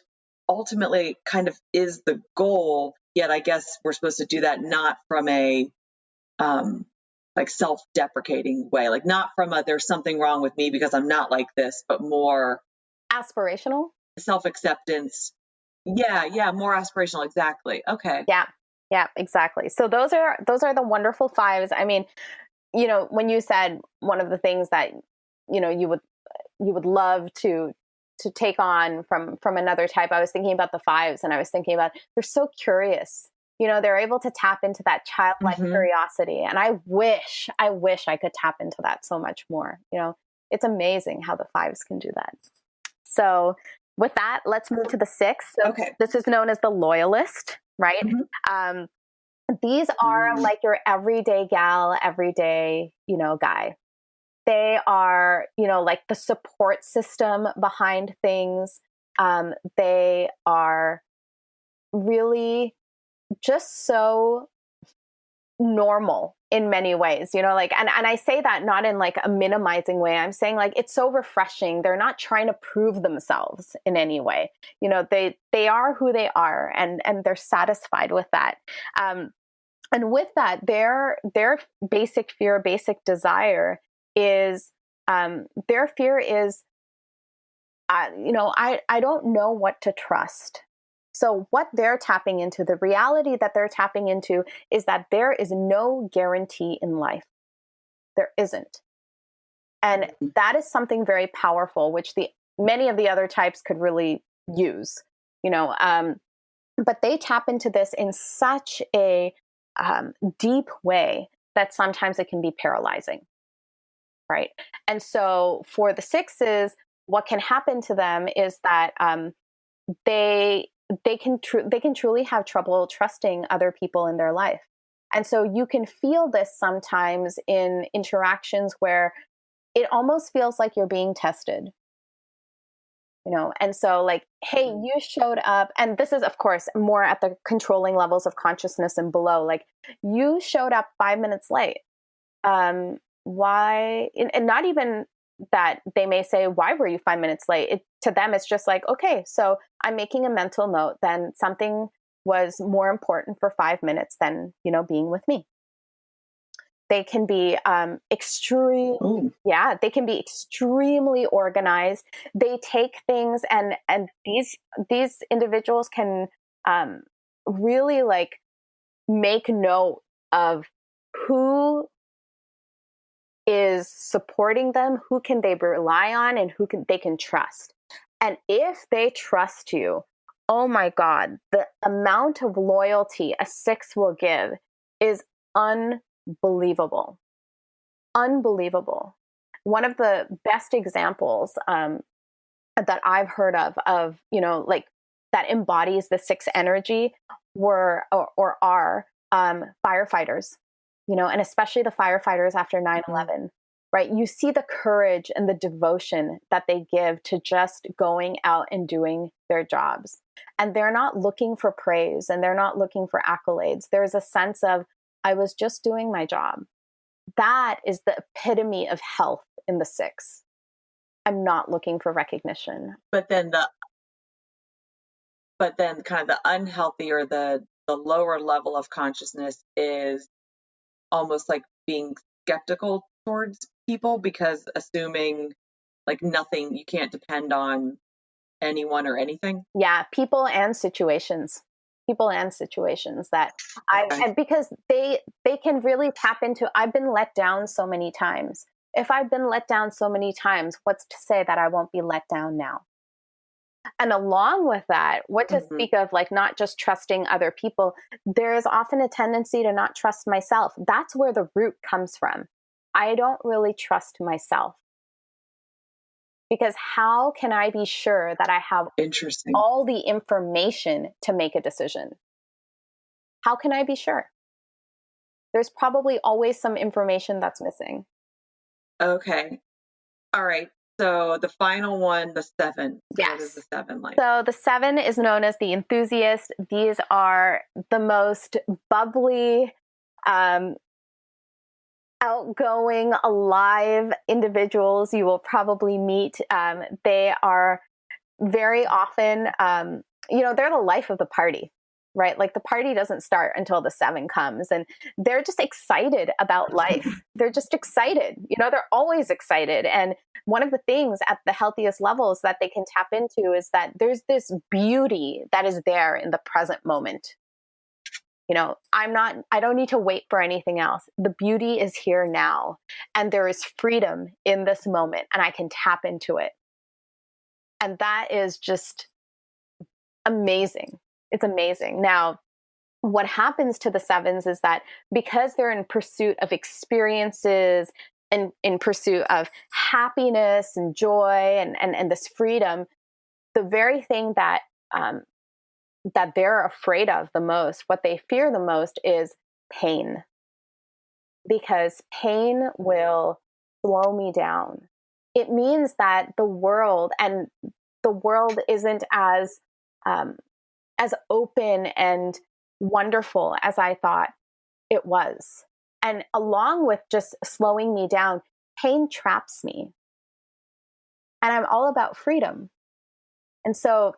ultimately kind of is the goal. Yet I guess we're supposed to do that not from a like self-deprecating way, like not from a there's something wrong with me because I'm not like this, but more Aspirational. self-acceptance. Yeah, more aspirational. Exactly. Okay. Yeah, exactly. So those are the wonderful fives. I mean, when you said one of the things that you would love to take on from another type, I was thinking about the fives, and I was thinking about, they're so curious. They're able to tap into that childlike curiosity, and I wish I could tap into that so much more. It's amazing how the fives can do that. So with that, let's move to the six. So Okay. this is known as the loyalist, right? These are like your everyday gal, everyday, guy. They are, like the support system behind things. They are really just so normal in many ways, like, and I say that not in like a minimizing way. I'm saying like, it's so refreshing. They're not trying to prove themselves in any way. They are who they are, and they're satisfied with that. And with that, their basic fear, basic desire is, their fear is, I don't know what to trust. So what they're tapping into, the reality that they're tapping into, is that there is no guarantee in life. There isn't. And that is something very powerful, which many of the other types could really use, but they tap into this in such a deep way that sometimes it can be paralyzing. Right. And so for the sixes, what can happen to them is that they can truly have trouble trusting other people in their life. And so you can feel this sometimes in interactions where it almost feels like you're being tested. And so like, hey, you showed up, and this is of course more at the controlling levels of consciousness and below, like, you showed up 5 minutes late. Why? And not even that they may say, why were you 5 minutes late? To them, it's just like, okay, so I'm making a mental note, then something was more important for 5 minutes than, being with me. They can be they can be extremely organized. They take things, and these individuals can really like make note of who is supporting them, who can they rely on, and they can trust. And if they trust you, oh my God, the amount of loyalty a six will give is unbelievable. Unbelievable. One of the best examples that I've heard of, like, that embodies the six energy are firefighters, and especially the firefighters after 9/11, right? You see the courage and the devotion that they give to just going out and doing their jobs. And they're not looking for praise, and they're not looking for accolades. There's a sense of, I was just doing my job. That is the epitome of health in the six. I'm not looking for recognition. But then kind of the unhealthy, or the lower level of consciousness, is almost like being skeptical towards people, because assuming like nothing, you can't depend on anyone or anything? Yeah, people and situations that Okay. and because they can really tap into, I've been let down so many times. If I've been let down so many times, what's to say that I won't be let down now? And along with that, what to Mhm. speak of, like, not just trusting other people, there is often a tendency to not trust myself. That's where the root comes from. I don't really trust myself, because how can I be sure that I have Interesting. all the information to make a decision? How can I be sure? There's probably always some information that's missing. Okay. All right. So the final one, the 7. So what is the Yes. 7 like? So the 7 is known as the enthusiast. These are the most bubbly, um, outgoing, alive individuals you will probably meet. They are very often, they're the life of the party, right? Like, the party doesn't start until the 7 comes, and they're just excited about life. They're just excited. They're always excited. And one of the things at the healthiest levels that they can tap into is that there's this beauty that is there in the present moment. I don't need to wait for anything else. The beauty is here now, and there is freedom in this moment, and I can tap into it. And that is just amazing. It's amazing. Now, what happens to the 7s is that because they're in pursuit of experiences and in pursuit of happiness and joy and this freedom, the very thing that they're afraid of the most, what they fear the most, is pain. Because pain will slow me down. It means that the world isn't um, as open and wonderful as I thought it was. And along with just slowing me down, pain traps me. And I'm all about freedom. And so,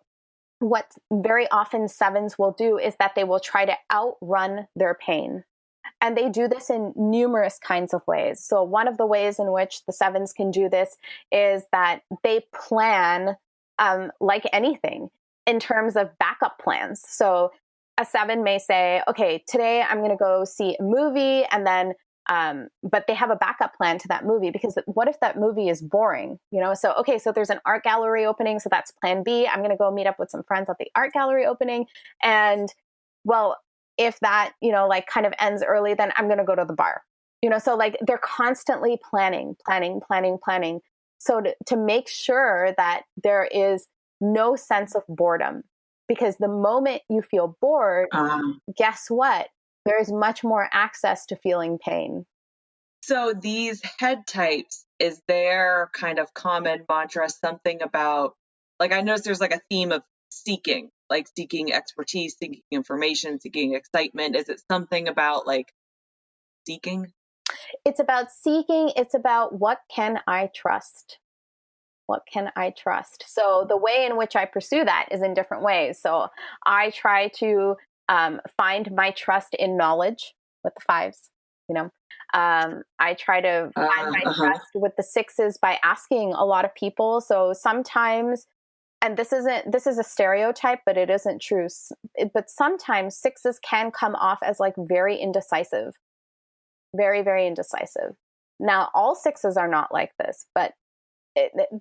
what very often 7s will do is that they will try to outrun their pain. And they do this in numerous kinds of ways. So one of the ways in which the 7s can do this is that they plan, like anything, in terms of backup plans. So a 7 may say, okay, today I'm going to go see a movie, and then but they have a backup plan to that movie, because what if that movie is boring? So okay, so there's an art gallery opening, so that's plan B. I'm going to go meet up with some friends at the art gallery opening, and well, if that like kind of ends early, then I'm going to go to the bar. So like they're constantly planning, so to make sure that there is no sense of boredom, because the moment you feel bored, guess what? There is much more access to feeling pain. So these head types, is their kind of common mantra something about, like, I noticed there's like a theme of seeking, like seeking expertise, seeking information, seeking excitement. Is it something about like seeking? It's about seeking. It's about, what can I trust? What can I trust? So the way in which I pursue that is in different ways. So I try to find my trust in knowledge with the 5s. I try to find my trust with the 6s by asking a lot of people. So sometimes, and this is a stereotype, but it isn't true. But sometimes 6s can come off as like very indecisive, very, very indecisive. Now, all 6s are not like this, but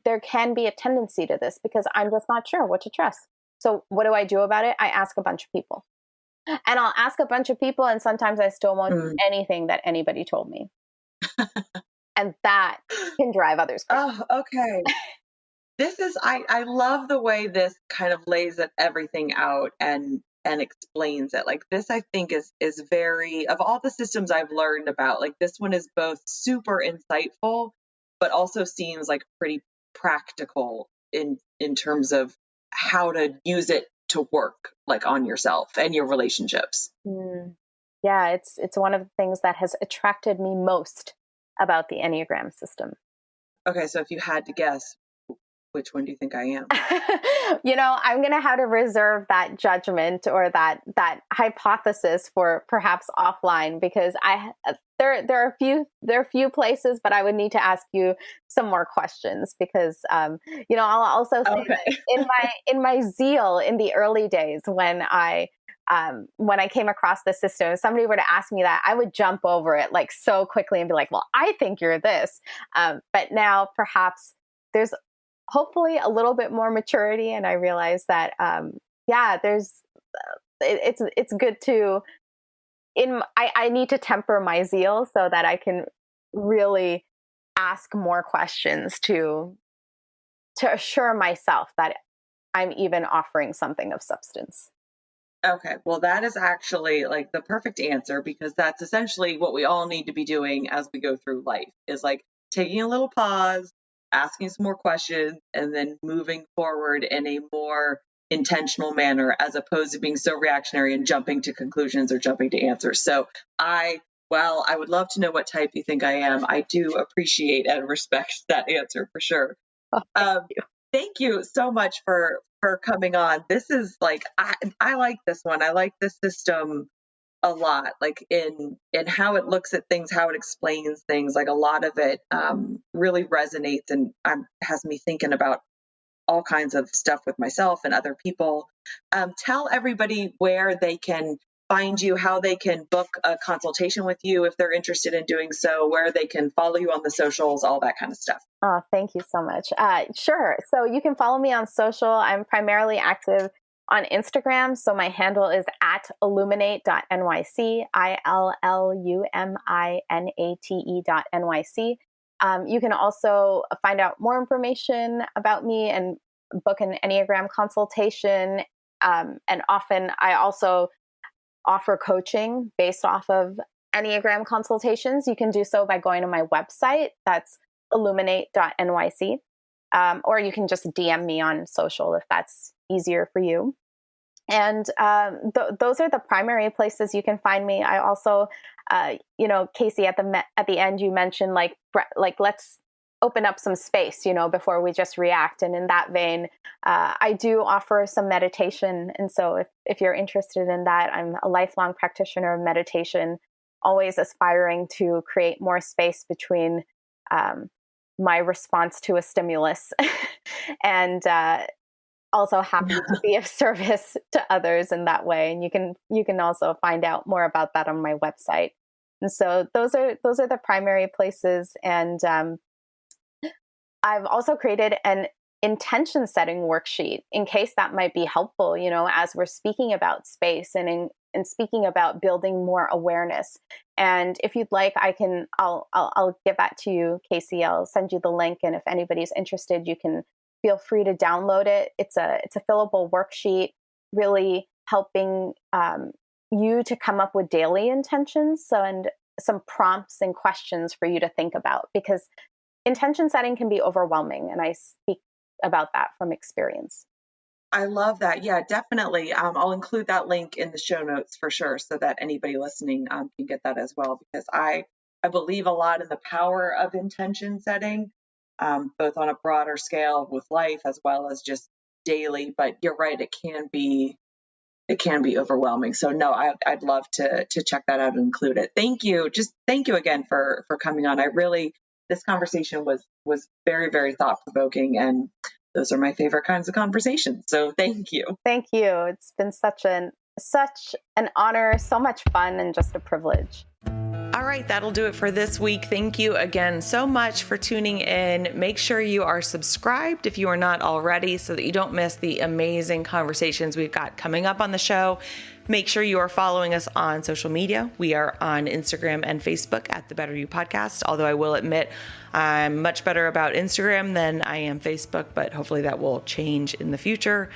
there can be a tendency to this, because I'm just not sure what to trust. So what do I do about it? I ask a bunch of people. And I'll ask a bunch of people, and sometimes I still won't do anything that anybody told me. And that can drive others crazy. Oh, okay. I love the way this kind of lays everything out and explains it. Like, this, I think, is very, of all the systems I've learned about, like, this one is both super insightful, but also seems like pretty practical in terms of how to use it to work, like, on yourself and your relationships. Yeah, it's one of the things that has attracted me most about the Enneagram system. Okay, so if you had to guess, which one do you think I am? I'm going to have to reserve that judgment or that hypothesis for perhaps offline, because there are a few places, but I would need to ask you some more questions, because I'll also say that in my zeal in the early days when I came across the system, if somebody were to ask me that, I would jump over it like so quickly and be like, well, I think you're this. But now perhaps there's hopefully a little bit more maturity. And I realize that, it's good to, I need to temper my zeal so that I can really ask more questions to assure myself that I'm even offering something of substance. Okay, well, that is actually like the perfect answer, because that's essentially what we all need to be doing as we go through life, is like taking a little pause, asking some more questions, and then moving forward in a more intentional manner, as opposed to being so reactionary and jumping to conclusions or jumping to answers. So I would love to know what type you think I am. I do appreciate and respect that answer for sure. Thank you so much for coming on. This is like, I like this one. I like this system a lot, like in how it looks at things, how it explains things. Like a lot of it really resonates and has me thinking about all kinds of stuff with myself and other people. Tell everybody where they can find you, how they can book a consultation with you if they're interested in doing so, where they can follow you on the socials, all that kind of stuff. Oh, thank you so much. Sure. So you can follow me on social. I'm primarily active on Instagram. So my handle is @illuminate.nyc, ILLUMINATE.NYC. You can also find out more information about me and book an Enneagram consultation. And often I also offer coaching based off of Enneagram consultations. You can do so by going to my website. That's illuminate.nyc. Or you can just DM me on social if that's easier for you. And those are the primary places you can find me. I also, Casey, at the end, you mentioned like let's open up some space, before we just react. And in that vein, I do offer some meditation. And so if you're interested in that, I'm a lifelong practitioner of meditation, always aspiring to create more space between my response to a stimulus and also happy to be of service to others in that way. And you can also find out more about that on my website. And so those are the primary places. And I've also created an intention setting worksheet in case that might be helpful, as we're speaking about space and speaking about building more awareness. And if you'd like, I'll give that to you, Casey. I'll send you the link. And if anybody's interested, you can feel free to download it. It's a fillable worksheet, really helping you to come up with daily intentions. And some prompts and questions for you to think about, because intention setting can be overwhelming. And I speak about that from experience. I love that. Yeah, definitely. I'll include that link in the show notes for sure, so that anybody listening can get that as well, because I believe a lot in the power of intention setting, both on a broader scale with life as well as just daily. But you're right, it can be overwhelming. So no, I'd love to check that out and include it. Thank you. Just thank you again for coming on. This conversation was very, very thought-provoking, and those are my favorite kinds of conversations. So thank you. Thank you. It's been such an honor, so much fun, and just a privilege. All right, that'll do it for this week. Thank you again so much for tuning in. Make sure you are subscribed if you are not already, so that you don't miss the amazing conversations we've got coming up on the show. Make sure you are following us on social media. We are on Instagram and Facebook at The Better You Podcast, although I will admit I'm much better about Instagram than I am Facebook, but hopefully that will change in the future.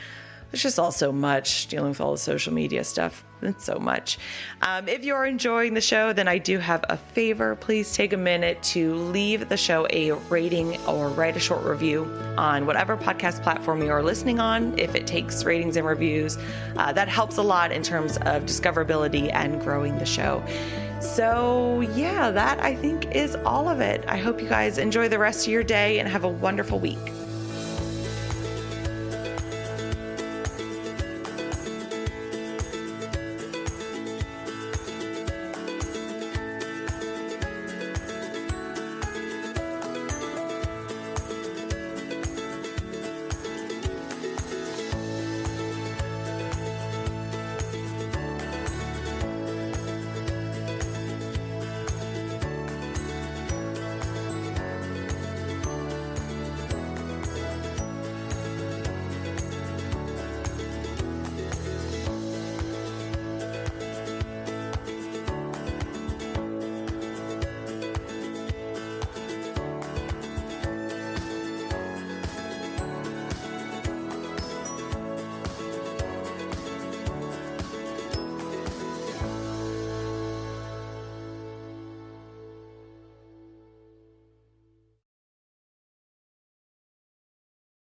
There's just all so much dealing with all the social media stuff. It's so much. If you're enjoying the show, then I do have a favor. Please take a minute to leave the show a rating or write a short review on whatever podcast platform you are listening on. If it takes ratings and reviews, that helps a lot in terms of discoverability and growing the show. So yeah, that I think is all of it. I hope you guys enjoy the rest of your day and have a wonderful week.